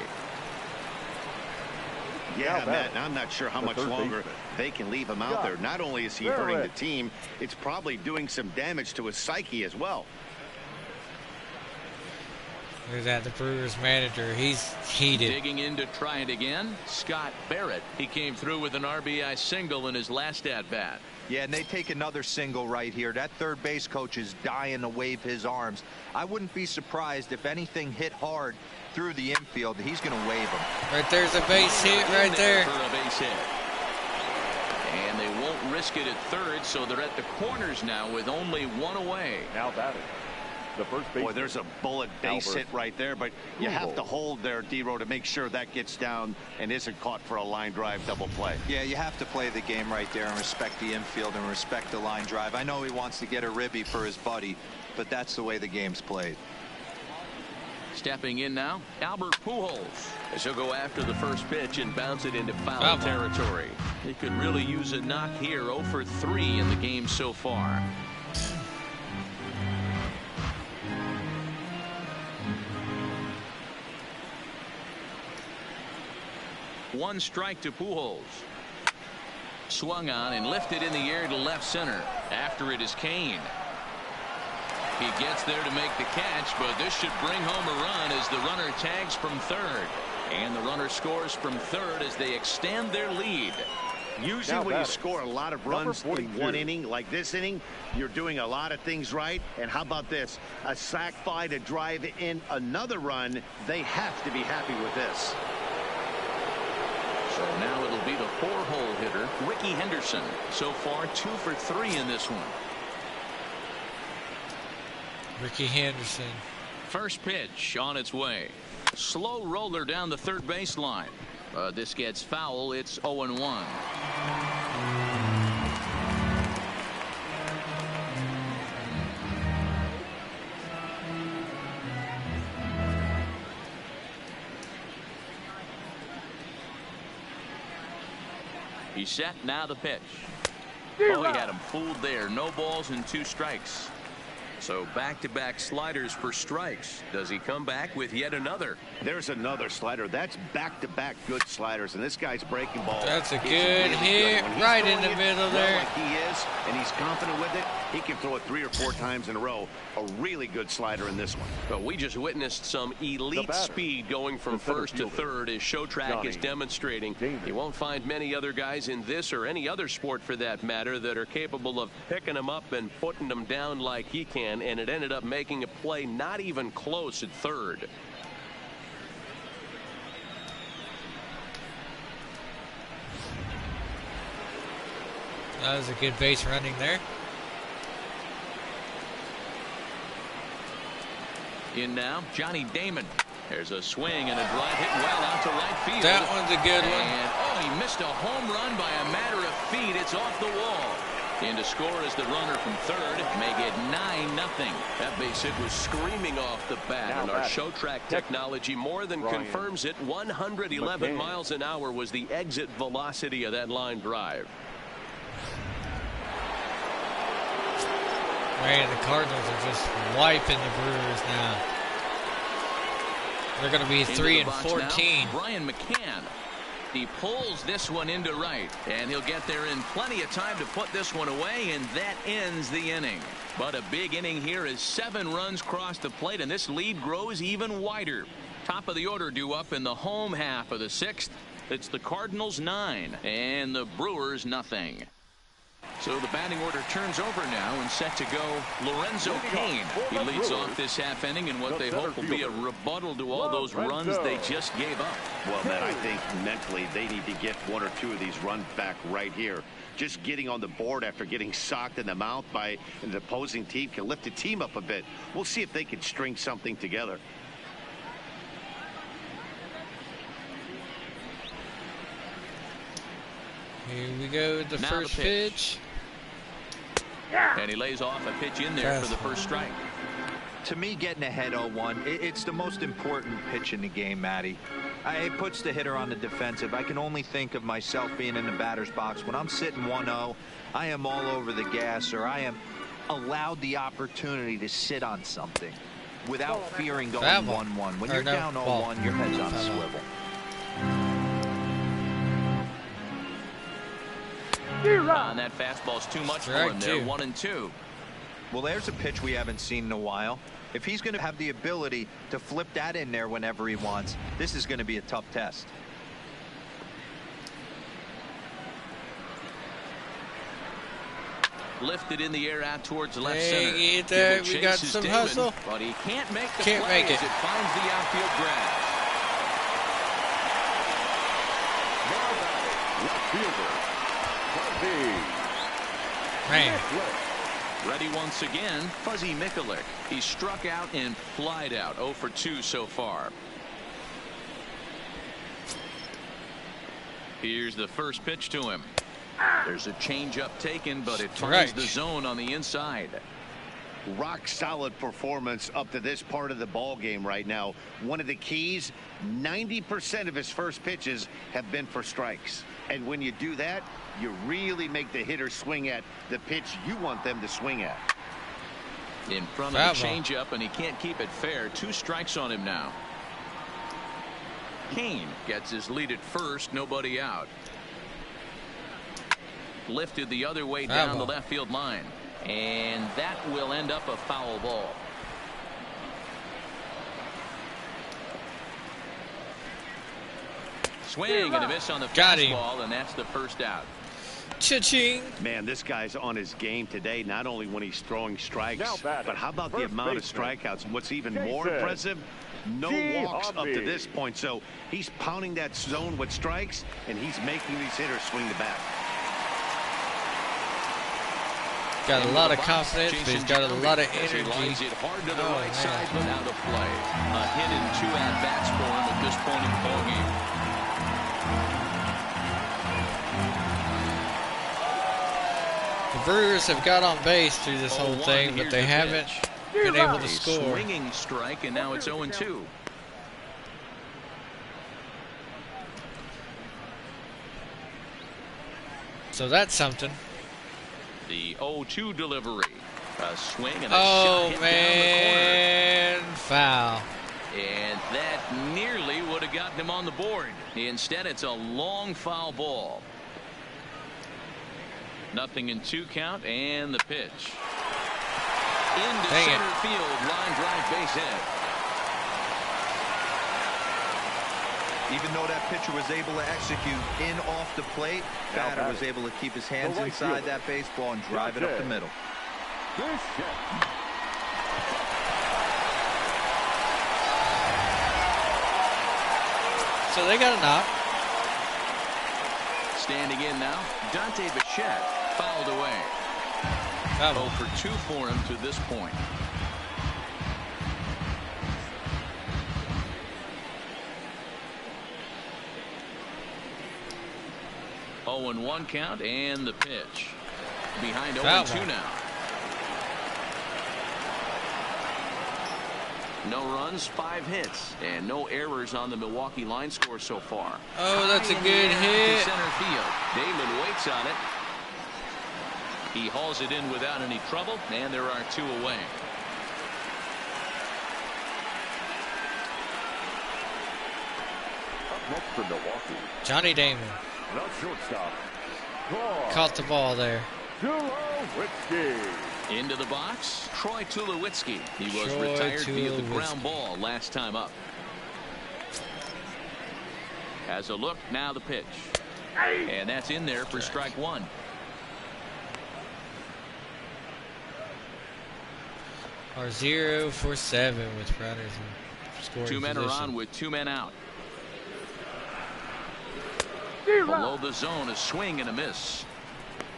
Yeah, Matt, I'm not sure how much longer they can leave him out there. Not only is he hurting the team, it's probably doing some damage to his psyche as well. There's that, the Brewers manager. He's heated. Digging in to try it again, Scott Barrett. He came through with an RBI single in his last at-bat. Yeah, and they take another single right here. That third base coach is dying to wave his arms. I wouldn't be surprised if anything hit hard through the infield. He's going to wave them. Right there's a base hit right there. For a base hit. And they won't risk it at third, so they're at the corners now with only one away. Now batting. The first base. Boy, there's a bullet base hit right there, but you have to hold there, D-Row, to make sure that gets down and isn't caught for a line drive double play. Yeah, you have to play the game right there and respect the infield and respect the line drive. I know he wants to get a ribby for his buddy, but that's the way the game's played. Stepping in now, Albert Pujols, as he'll go after the first pitch and bounce it into foul territory. He could really use a knock here. 0 for 3 in the game so far. One strike to Pujols. Swung on and lifted in the air to left center. After it is Kane. He gets there to make the catch, but this should bring home a run as the runner tags from third. And the runner scores from third as they extend their lead. Usually when you score a lot of runs in one inning, like this inning, you're doing a lot of things right. And how about this? A sac fly to drive in another run. They have to be happy with this. So now it'll be the 4-hole hitter, Ricky Henderson. So far, 2 for 3 in this one. Ricky Henderson. First pitch on its way. Slow roller down the third baseline. This gets foul. It's 0-1. He's set. Now the pitch. Oh, he had him fooled there. No balls and 2 strikes. So back-to-back sliders for strikes. Does he come back with yet another? There's another slider. That's back-to-back good sliders, and this guy's breaking ball. That's a good hit right in the middle there. Like he is, and he's confident with it. He can throw it 3 or 4 times in a row. A really good slider in this one. But we just witnessed some elite speed going from first to third as Showtrack is demonstrating. You won't find many other guys in this or any other sport for that matter that are capable of picking them up and putting them down like he can. And it ended up making a play not even close at third. That was a good base running there. In now, Johnny Damon. There's a swing and a drive hit well out to right field. That one's a good one. And, oh, he missed a home run by a matter of feet. It's off the wall. In to score is the runner from third. Make it 9-0. That base hit was screaming off the bat, and our Showtrack technology more than confirms it. 111 miles an hour was the exit velocity of that line drive. Man, the Cardinals are just wiping the Brewers now. They're going to be 3 and 14. Brian McCann. He pulls this one into right, and he'll get there in plenty of time to put this one away, and that ends the inning. But a big inning here as 7 runs cross the plate, and this lead grows even wider. Top of the order due up in the home half of the 6th. It's the Cardinals 9 and the Brewers nothing. So the batting order turns over now and set to go Lorenzo Cain. He leads off this half inning in what they hope will be a rebuttal to all those runs they just gave up. Well, Matt, I think mentally they need to get 1 or 2 of these runs back right here. Just getting on the board after getting socked in the mouth by an opposing team can lift the team up a bit. We'll see if they can string something together. Here we go, the first pitch. And he lays off a pitch in there for the first strike. To me, getting ahead 0-1, it's the most important pitch in the game, Matty. It puts the hitter on the defensive. I can only think of myself being in the batter's box. When I'm sitting 1-0, I am all over the gas, or I am allowed the opportunity to sit on something without fearing going 1-1. When you're down 0-1, your head's on a swivel. And that fastball's too much for him there. 1-2. Well, there's a pitch we haven't seen in a while. If he's going to have the ability to flip that in there whenever he wants, this is going to be a tough test. Lifted in the air out towards left Hey, center. we got some hustle. But he can't make the Can't play make it. as it finds the outfield grass. Left fielder, Man, Ready once again, Fuzzy Mikulik. He struck out and flied out. 0 for 2 so far. Here's the first pitch to him. There's a changeup taken, but it finds the zone on the inside. Rock solid performance up to this part of the ball game right now. One of the keys, 90% of his first pitches have been for strikes. And when you do that, you really make the hitter swing at the pitch you want them to swing at. In front of the changeup, and he can't keep it fair. 2 strikes on him now. Kane gets his lead at first, nobody out. Lifted the other way down the left field line, and that will end up a foul ball. Swing and a miss on the fastball, and that's the first out. Cha-ching. Man, this guy's on his game today, not only when he's throwing strikes, but how about the amount of strikeouts? And what's even more impressive, no walks up to this point. So he's pounding that zone with strikes, and he's making these hitters swing the bat. Got a lot of confidence, but he's got a lot of energy. Lines it hard to the right side, but out of play. A hit and 2 at-bats for him at this point in the ballgame. The Brewers have got on base through this whole thing, but they haven't been able to score. Swinging strike, and now it's 0-2. So that's something. The 0-2 delivery. A swing and a shot hit man, down the corner. foul. And that nearly would have gotten him on the board. Instead, it's a long foul ball. 0-2 count, and the pitch. Into center field, line drive, base hit. Even though that pitcher was able to execute in off the plate, batter was able to keep his hands inside that baseball and drive it up the middle. So they got a knock. Standing in now, Dante Bichette fouled away. 0 for 2 for him to this point. Oh, and 1 count, and the pitch. Behind 0-2 now. No runs, 5 hits, and no errors on the Milwaukee line score so far. Oh, that's a good hit. Center field. Damon waits on it. He hauls it in without any trouble, and there are 2 away. Up next for Milwaukee, Johnny Damon the shortstop, caught the ball there. Tulowitzki. Into the box, Troy Tulowitzki. He was retired via the ground ball last time up. Has a look, now the pitch. And that's in there for strike 1. Are 0 for 7 with runners in scoring 2 men position. are on with 2 men out. Below the zone, a swing and a miss.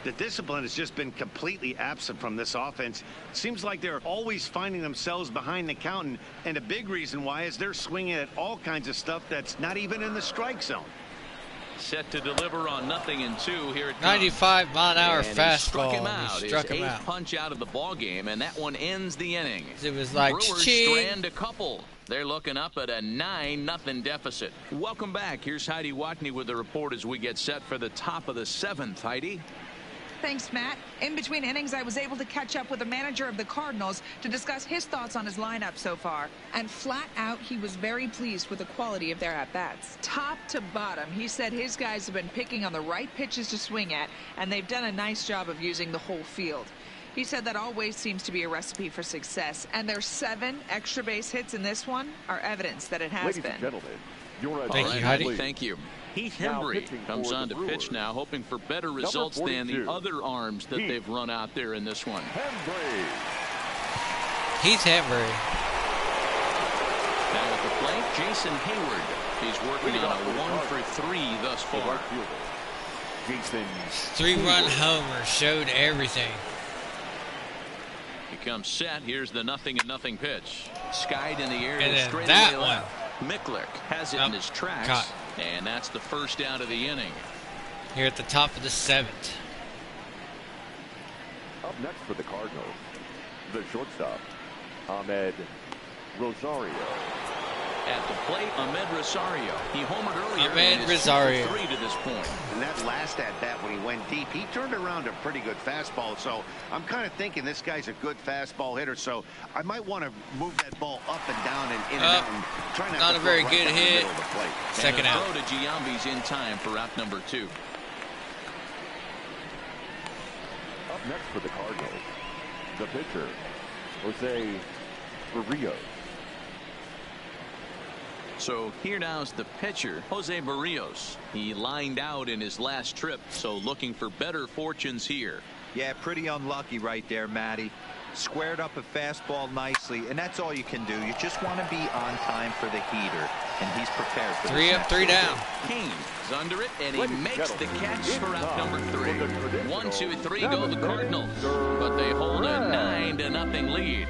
The discipline has just been completely absent from this offense. Seems like they're always finding themselves behind the count, and a big reason why is they're swinging at all kinds of stuff that's not even in the strike zone. Set to deliver on 0-2. Here it comes. 95-mile-an-hour fastball. Struck him out. He struck his him 8th out. punch out of the ball game, and that one ends the inning. It was like Brewers ching. strand a couple. They're looking up at a 9-0 deficit. Welcome back. Here's Heidi Watney with the report as we get set for the top of the 7th. Heidi. Thanks, Matt. In between innings, I was able to catch up with the manager of the Cardinals to discuss his thoughts on his lineup so far. And flat out, he was very pleased with the quality of their at-bats. Top to bottom, he said his guys have been picking on the right pitches to swing at, and they've done a nice job of using the whole field. He said that always seems to be a recipe for success, and their 7 extra base hits in this one are evidence that it has Ladies been. and gentlemen, your Thank you, Heidi. Thank you. Heath Now Hembry pitching comes for on the to pitch Brewers. now, hoping for better results than the 42, other arms that Heath they've run out there in this one. Hembry. Heath Hembry. Now at the plate, Jason Hayward. He's working on a 1-for-3 thus The far. right fielder, Jason 3-run Hayward. homer showed everything. He comes set. Here's the 0-0 pitch. Skied in the air And to then straight that away one. left. Mickler has it in his tracks. Caught. And that's the first out of the inning. Here at the top of the 7th. Up next for the Cardinals, the shortstop, Ahmed Rosario. At the plate, Ahmed Rosario. He homered earlier. Ahmed and is Rosario. 2 for 3 to this point. And that last at bat when he went deep, he turned around a pretty good fastball. So I'm kind of thinking this guy's a good fastball hitter. So I might want to move that ball up and down and in and out and try not Not to a throw very right good down the hit. middle of the plate. Second and out. throw to Giambi's in time for out number 2. Up next for the Cardinals, the pitcher, Jose Barrios. So here now is the pitcher, Jose Barrios. He lined out in his last trip, so looking for better fortunes here. Yeah, pretty unlucky right there, Matty. Squared up a fastball nicely, and that's all you can do. You just want to be on time for the heater, and he's prepared for 3 this up, next 3 at-bat. down. Kane is under it, and he Ladies and makes the gentlemen, catch for out number 3. for the traditional 1, 2, 3 go the Cardinals, but they hold a 9-0 lead.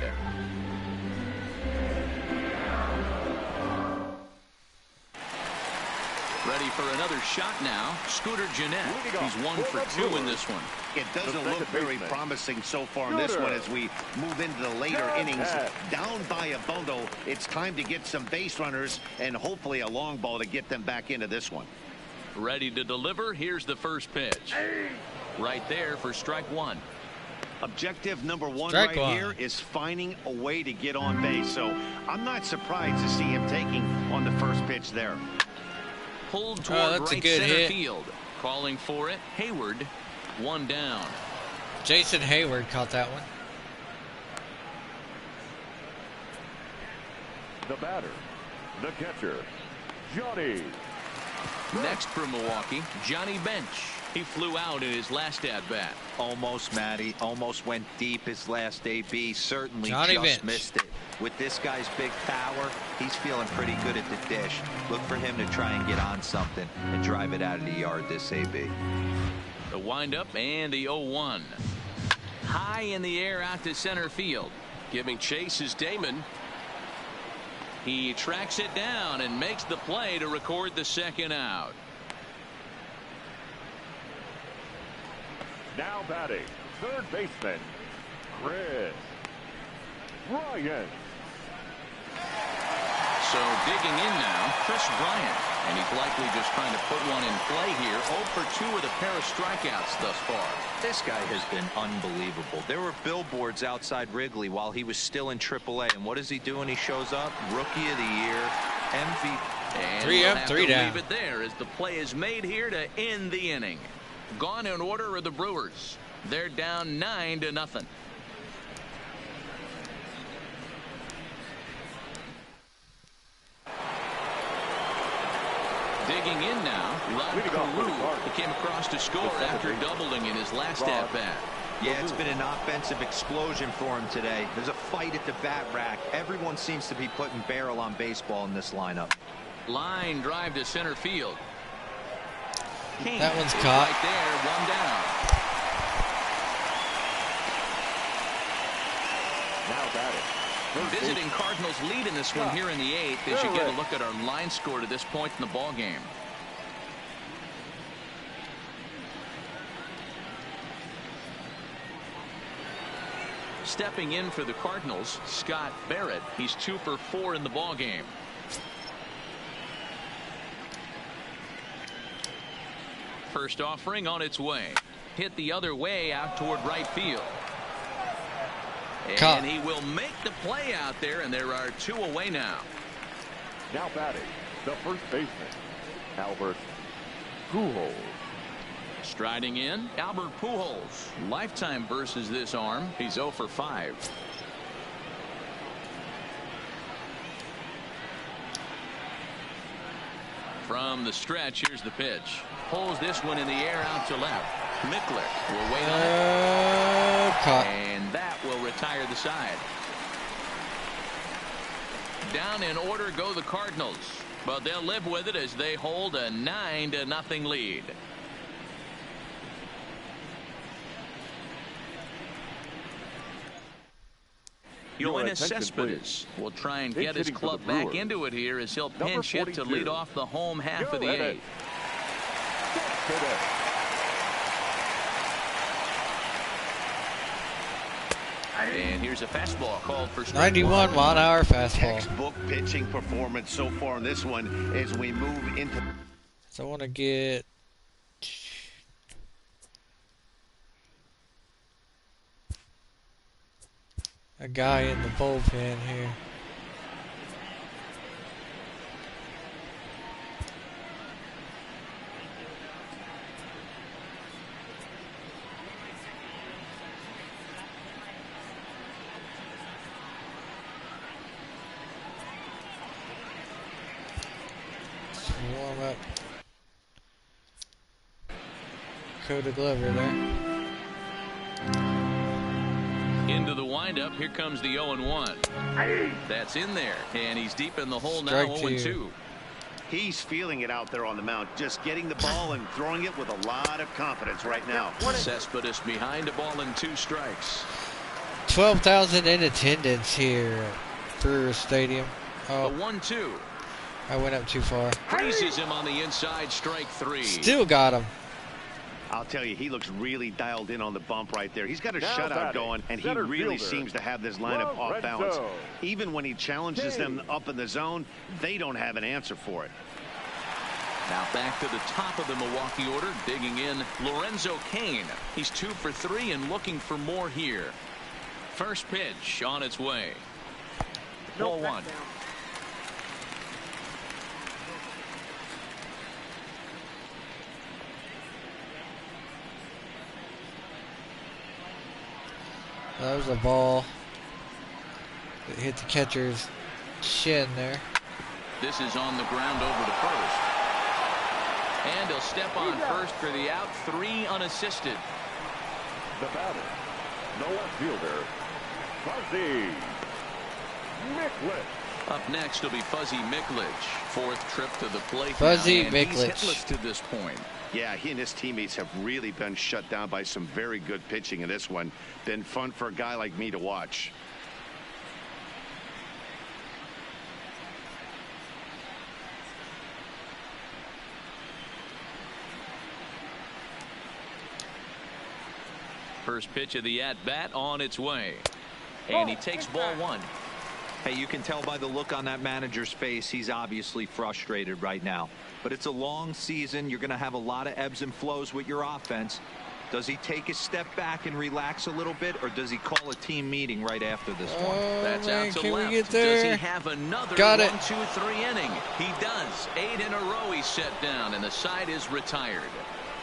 Ready for another shot now. Scooter Gennett. He's 1 for 2 in this one. It doesn't look very promising so far in this one as we move into the later innings. Down by a bundle, it's time to get some base runners and hopefully a long ball to get them back into this one. Ready to deliver. Here's the first pitch. Right there for strike 1. Objective number 1 Strike right 1. here is finding a way to get on base. So I'm not surprised to see him taking on the first pitch there. Pulled toward that's a right good center hit. field. Calling for it. Hayward, 1 down. Jason Hayward caught that one. The batter, the catcher, Johnny. Next for Milwaukee, Johnny Bench. He flew out in his last at-bat. Almost, Matty. Almost went deep his last AB. Certainly Johnny just Bench. missed it. With this guy's big power, he's feeling pretty good at the dish. Look for him to try and get on something and drive it out of the yard this AB. The windup and the 0-1. High in the air out to center field. Giving chase is Damon. He tracks it down and makes the play to record the second out. Now batting, third baseman, Chris Bryant. So digging in now, Chris Bryant. And he's likely just trying to put one in play here. 0 for 2 with a pair of strikeouts thus far. This guy has been unbelievable. There were billboards outside Wrigley while he was still in AAA. And what does he do when he shows up? Rookie of the Year, MVP. And 3 we'll up, have 3 to down. leave it there as the play is made here to end the inning. Gone in order are the Brewers. They're down 9-0. Digging in now, Rod Carew. He came across to score after doubling in his last at-bat. Yeah, it's been an offensive explosion for him today. There's a fight at the bat rack. Everyone seems to be putting barrel on baseball in this lineup. Line drive to center field. King That one's is caught. right there, 1 down. Now batting, third Visiting baseman, Cardinals lead in this one here in the 8th as you get a look at our line score to this point in the ball game. Stepping in for the Cardinals, Scott Barrett. He's 2 for 4 in the ball game. First offering on its way. Hit the other way out toward right field. Caught. And he will make the play out there, and there are 2 away now. now batting, the first baseman, Albert Pujols. Striding in, Albert Pujols. Lifetime versus this arm. He's 0 for 5. From the stretch, here's the pitch. Pulls this one in the air out to left. Mickler will wait on it. Caught. And that will retire the side. Down in order go the Cardinals, but they'll live with it as they hold a 9-0 lead. Yoenis Cespedes will try and get his club back into it here as he'll pinch hit to lead off the home half of the 8th. And here's a fastball called for strike 91 mile-an-hour fastball. Textbook pitching performance so far in this one as we move into. So I want to get a guy in the bullpen here. Warm up. Coda Glover there. Into the windup. Here comes the 0-1. That's in there, and he's deep in the hole now. 0-2. He's feeling it out there on the mound, just getting the ball and throwing it with a lot of confidence right now. Cespedes behind a ball and 2 strikes. 12,000 in attendance here at Brewer Stadium. Oh. The 1-2. I went up too far. Freezes him on the inside, strike 3. Still got him. I'll tell you, he looks really dialed in on the bump right there. He's got a shutout going, and he really seems to have this lineup off balance. Even when he challenges them up in the zone, they don't have an answer for it. Now back to the top of the Milwaukee order, digging in Lorenzo Cain. He's 2 for 3 and looking for more here. First pitch on its way. 0-1. That was a ball that hit the catcher's shin there. This is on the ground over to first. And he'll step on first for the out. 3 unassisted. The batter, no left fielder, Fuzzy Micklich. Up next will be Fuzzy Micklich. 4th trip to the plate. Fuzzy now, Micklich. He's hitless to this point. Yeah, he and his teammates have really been shut down by some very good pitching in this one. Been fun for a guy like me to watch. First pitch of the at-bat on its way. And he takes ball 1. Hey, you can tell by the look on that manager's face, he's obviously frustrated right now. But it's a long season. You're going to have a lot of ebbs and flows with your offense. Does he take a step back and relax a little bit, or does he call a team meeting right after this one? That's man, out to can left. we get there? Does he have another Got 1, it. 2, 3 inning? He does. 8 in a row he's set down, and the side is retired.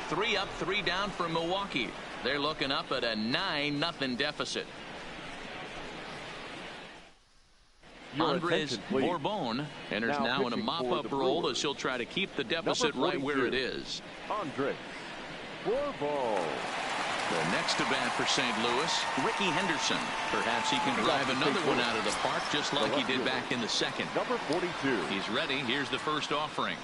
3 up, 3 down for Milwaukee. They're looking up at a 9-0 deficit. Andres Bourbon enters now in a mop-up role as he'll try to keep the deficit right where it is. Andres Bourbon. The next to bat for St. Louis, Ricky Henderson. Perhaps he can drive another one out of the park just like he did back in the 2nd. Number 42. He's ready. Here's the first offering.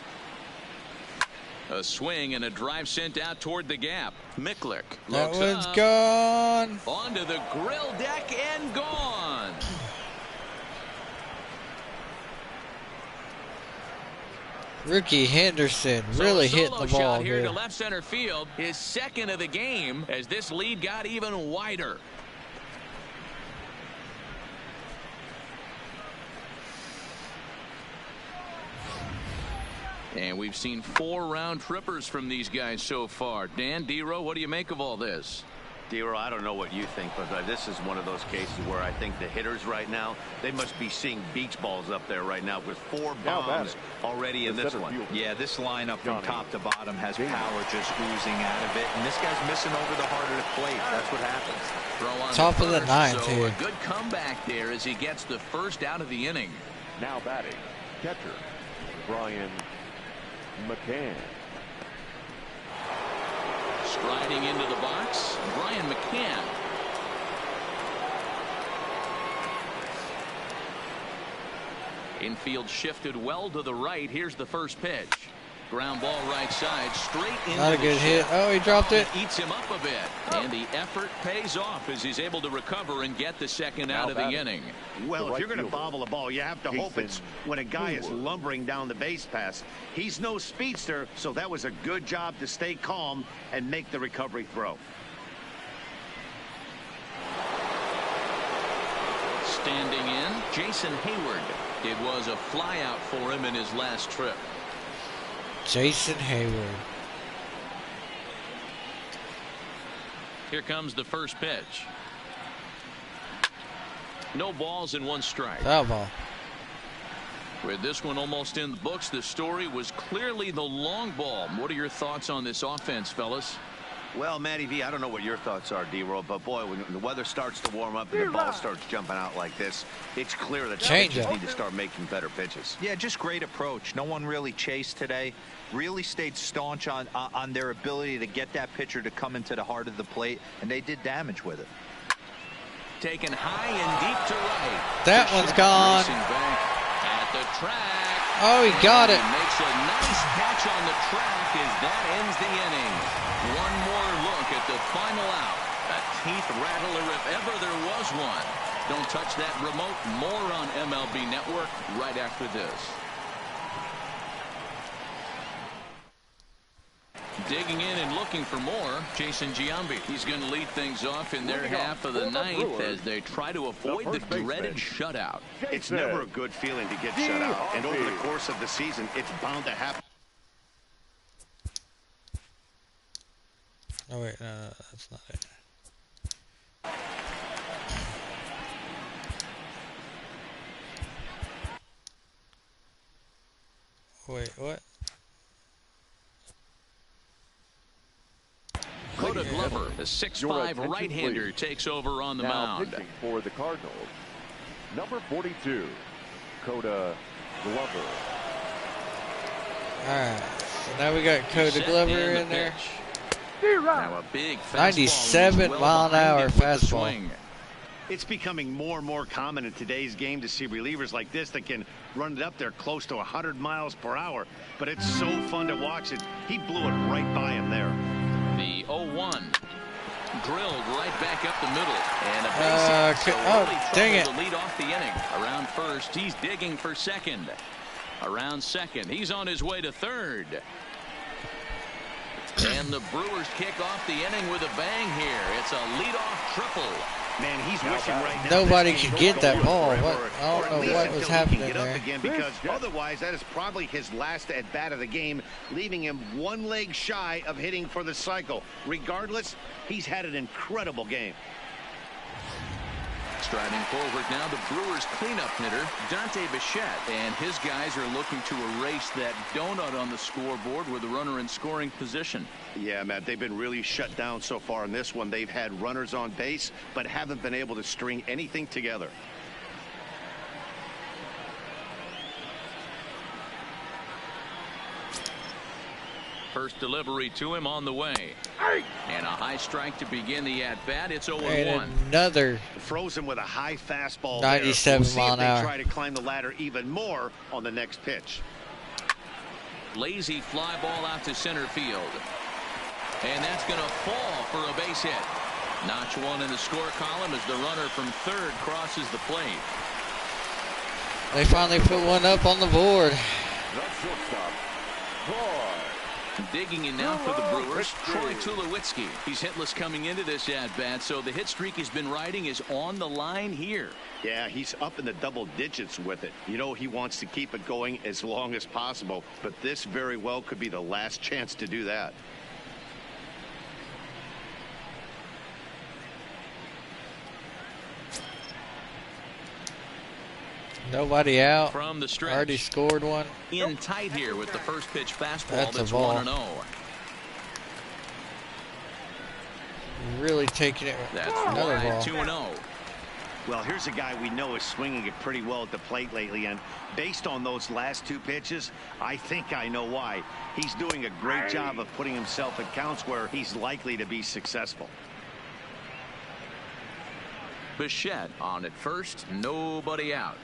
A swing and a drive sent out toward the gap. Micklich That looks one's up, gone. onto the grill deck and gone. Ricky Henderson So really a hitting solo the ball shot here good. to left center field, his 2nd of the game as this lead got even wider. And we've seen 4 round trippers from these guys so far. Dan, D-Row, what do you make of all this? D-Roll, I don't know what you think, but this is one of those cases where I think the hitters right now, they must be seeing beach balls up there right now with 4 bombs already in this one. Yeah, this lineup from top to bottom has power just oozing out of it, and this guy's missing over the heart of the plate. That's what happens. Throw on Top of the ninth so here. A good comeback there as he gets the first out of the inning. Now batting, catcher, Brian McCann. Striding into the box, Brian McCann. Infield shifted well to the right. Here's the first pitch. Ground ball right side, straight into Not a good hit. Oh, he dropped it. Eats him up a bit, and the effort pays off as he's able to recover and get the second out of the inning. Well, if you're going to bobble a ball, you have to hope it's when a guy is lumbering down the base pass. He's no speedster, so that was a good job to stay calm and make the recovery throw. Standing in, Jason Hayward. It was a flyout for him in his last trip. Jason Hayward. Here comes the first pitch. No balls and 1 strike. Foul ball. With this one almost in the books, the story was clearly the long ball. What are your thoughts on this offense, fellas? Well, Matty V, I don't know what your thoughts are, D-Roll, but boy, when the weather starts to warm up and the ball starts jumping out like this, it's clear that pitchers need to start making better pitches. Yeah, just great approach. No one really chased today. Really stayed staunch on their ability to get that pitcher to come into the heart of the plate, and they did damage with it. Taken high and deep to right. That one's gone. Back at the track. Oh, he got it. He makes a nice catch on the track as that ends the inning. One more look at the final out. A teeth rattler if ever there was one. Don't touch that remote. More on MLB Network right after this. Digging in and looking for more, Jason Giambi. He's going to lead things off in their half of the ninth as they try to avoid the dreaded shutout. It's never a good feeling to get shut out, and over the course of the season, it's bound to happen. Oh wait, no, that's not it. Wait, what? Coda Glover, the 6'5" right-hander, takes over on the mound. Pitching for the Cardinals, number 42, Coda Glover. All right, so now we got Coda Glover in there. Now a big 97 mile an hour fastball. It's becoming more and more common in today's game to see relievers like this that can run it up there close to 100 miles per hour. But it's so fun to watch it. He blew it right by him there. The 0-1 drilled right back up the middle, and a base hit. Oh, dang it! To lead off the inning. Around first, he's digging for second. Around second, he's on his way to third. And the Brewers kick off the inning with a bang here. It's a leadoff triple. Man, he's wishing right now. Nobody could get that ball. What? I don't know what was happening there. Again, because otherwise, that is probably his last at bat of the game, leaving him 1 leg shy of hitting for the cycle. Regardless, he's had an incredible game. Striding forward now, the Brewers cleanup hitter, Dante Bichette, and his guys are looking to erase that donut on the scoreboard with a runner in scoring position. Yeah, Matt, they've been really shut down so far in this one. They've had runners on base, but haven't been able to string anything together. First delivery to him on the way. And a high strike to begin the at-bat. It's 0-1. And another frozen with a high fastball. 97 we'll see mile if an hour. they try to climb the ladder even more on the next pitch. Lazy fly ball out to center field. And that's going to fall for a base hit. Notch one in the score column as the runner from third crosses the plate. They finally put one up on the board. That's shortstop, Troy. Digging in now for the Brewers, Troy Tulowitzki. He's hitless coming into this at-bat, so the hit streak he's been riding is on the line here. Yeah, he's up in the double digits with it. You know, he wants to keep it going as long as possible, but this very well could be the last chance to do that. Nobody out. From the stretch. Already scored one. In tight here with the first pitch fastball. That's a That's ball. 1-0. Really taking it. That's Another wide, ball. 2-0. Well, here's a guy we know is swinging it pretty well at the plate lately, and based on those last two pitches, I think I know why. He's doing a great job of putting himself at counts where he's likely to be successful. Bichette on at first, nobody out.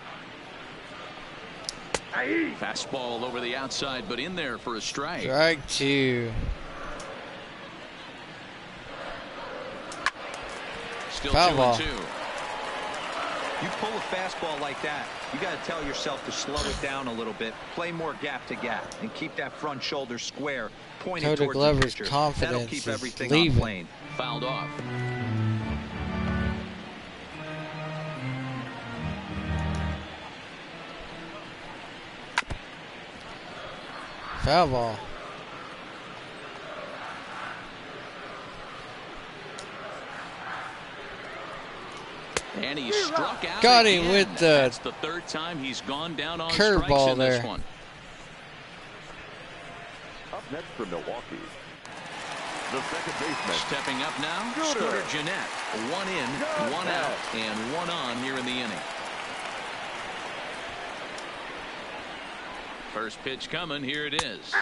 Fastball over the outside, but in there for a strike. Strike two. Still Foul ball. 2-2. You pull a fastball like that, you got to tell yourself to slow it down a little bit, play more gap to gap, and keep that front shoulder square, pointed Cody towards Glover's the pitcher. confidence That'll keep is everything leaving. on plane. Fouled off. Foul ball. And he struck out. Got him again. with the That's the third time he's gone down on curveball strikes in this there. one. Up next for Milwaukee, the second baseman. Stepping up now, Scooter Gennett. One in, one out, and one on here in the inning. First pitch coming. Here it is.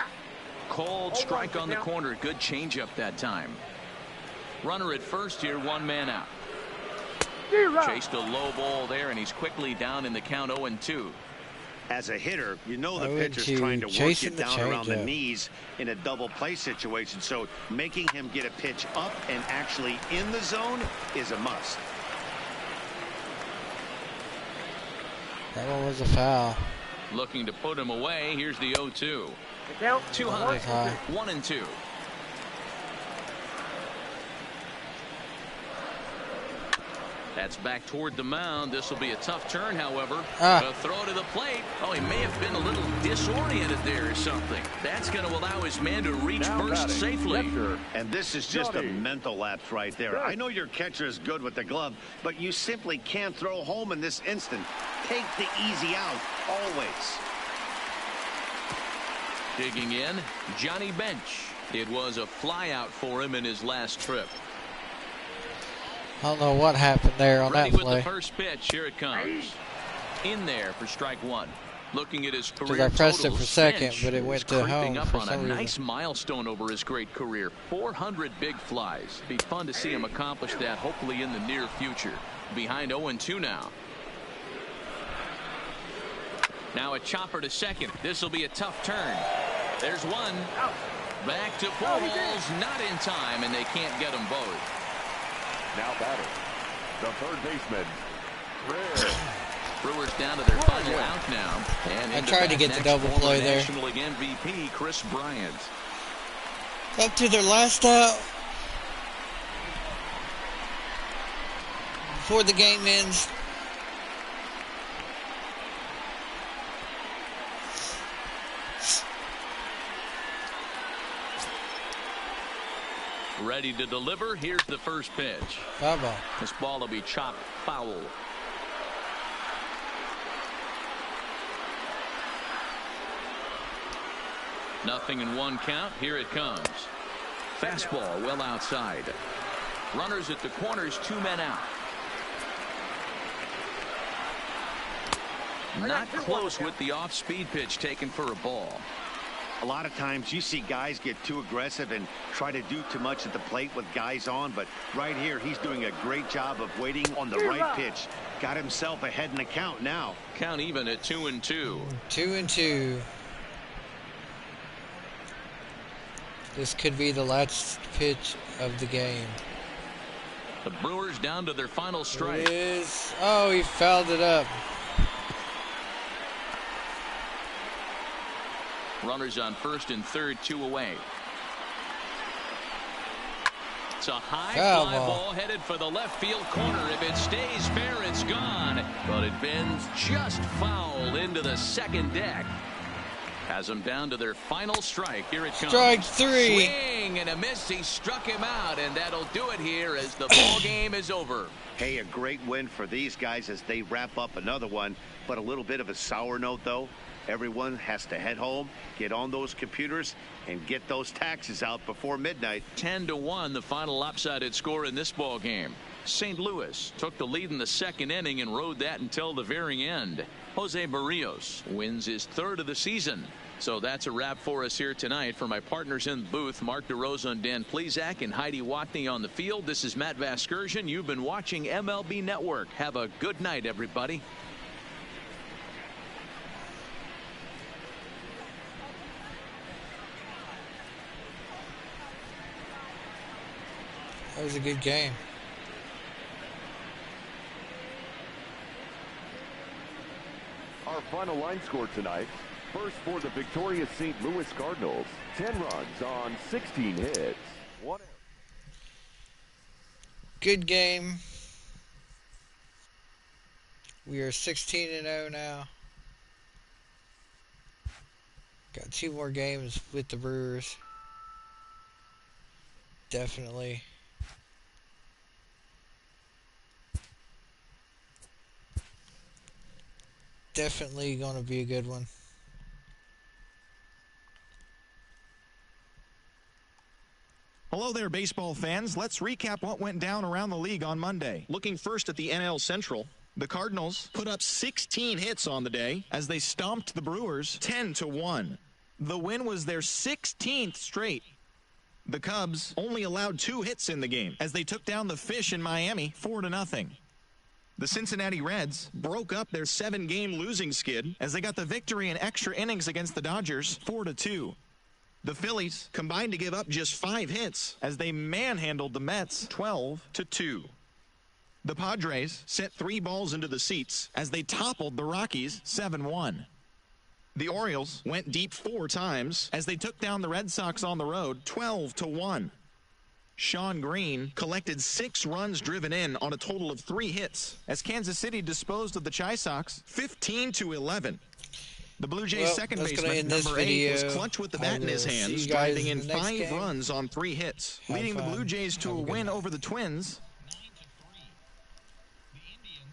Cold strike on the corner. Good changeup that time. Runner at first here, one man out. Chased a low ball there, and he's quickly down in the count 0-2. As a hitter, you know the 0-2, pitcher's trying to work chasing it the down around the changeup. knees in a double play situation, so making him get a pitch up and actually in the zone is a must. That one was a foul. Looking to put him away. Here's the 0-2. Too That high. was high. 1-2. That's back toward the mound. This will be a tough turn, however. A throw to the plate. Oh, he may have been a little disoriented there or something. That's going to allow his man to reach first safely. And this is just a mental lapse right there. I know your catcher is good with the glove, but you simply can't throw home in this instant. Take the easy out, always. Digging in, Johnny Bench. It was a fly out for him in his last trip. I don't know what happened there on Ready that with play. the first pitch. Here it comes. In there for strike one. Looking at his career I pressed it totals, for second, Bench but it went is to creeping home up for on some a reason. nice milestone over his great career. 400 big flies. Be fun to see him accomplish that, hopefully in the near future. Behind 0-2 now. Now a chopper to second. This will be a tough turn. There's one. Back to Pujols, not in time, and they can't get them both. Now batting, the third baseman, Rare. Brewers down to their final out now. And I into tried to bat get the next, double former play there. National League MVP Chris Bryant. Up to their last out. Before the game ends. Ready to deliver. Here's the first pitch. Foul ball. This ball will be chopped foul. Nothing in one count. Here it comes. Fastball well outside. Runners at the corners, two men out. Not close with the off-speed pitch taken for a ball. A lot of times you see guys get too aggressive and try to do too much at the plate with guys on, but right here he's doing a great job of waiting on the right pitch. Got himself ahead in the count now. Count even at 2-2. 2-2. This could be the last pitch of the game. The Brewers down to their final strike. It is. Oh, he fouled it up. Runners on first and third, two away. It's a high fly ball headed for the left field corner. If it stays fair, it's gone. But it bends just foul into the second deck. has them down to their final strike. Here it comes. Strike 3. Swing and a miss. He struck him out, and that'll do it here as the ball game is over. Hey, a great win for these guys as they wrap up another one, but a little bit of a sour note, though. Everyone has to head home, get on those computers, and get those taxes out before midnight. 10-1, the final lopsided score in this ball game. St. Louis took the lead in the second inning and rode that until the very end. Jose Barrios wins his 3rd of the season. So that's a wrap for us here tonight. For my partners in the booth, Mark DeRosa and Dan Plesac and Heidi Watney on the field, this is Matt Vasgersian. You've been watching MLB Network. Have a good night, everybody. That was a good game. Our final line score tonight. First for the victorious St. Louis Cardinals. 10 runs on 16 hits. 1 error. Good game. We are 16-0 now. Got 2 more games with the Brewers. Definitely. Definitely going to be a good one. Hello there, baseball fans. Let's recap what went down around the league on Monday. Looking first at the NL Central, the Cardinals put up 16 hits on the day as they stomped the Brewers 10-1. The win was their 16th straight. The Cubs only allowed 2 hits in the game as they took down the Fish in Miami 4-0. The Cincinnati Reds broke up their 7-game losing skid as they got the victory in extra innings against the Dodgers 4-2. The Phillies combined to give up just 5 hits as they manhandled the Mets 12-2. The Padres sent 3 balls into the seats as they toppled the Rockies 7-1. The Orioles went deep 4 times as they took down the Red Sox on the road 12-1. Sean Green collected 6 runs driven in on a total of 3 hits as Kansas City disposed of the Chi Sox 15-11. The Blue Jays' second baseman, number 8, was clutch with the bat in his hands, driving in 5 runs on 3 hits, leading the Blue Jays to a win over the Twins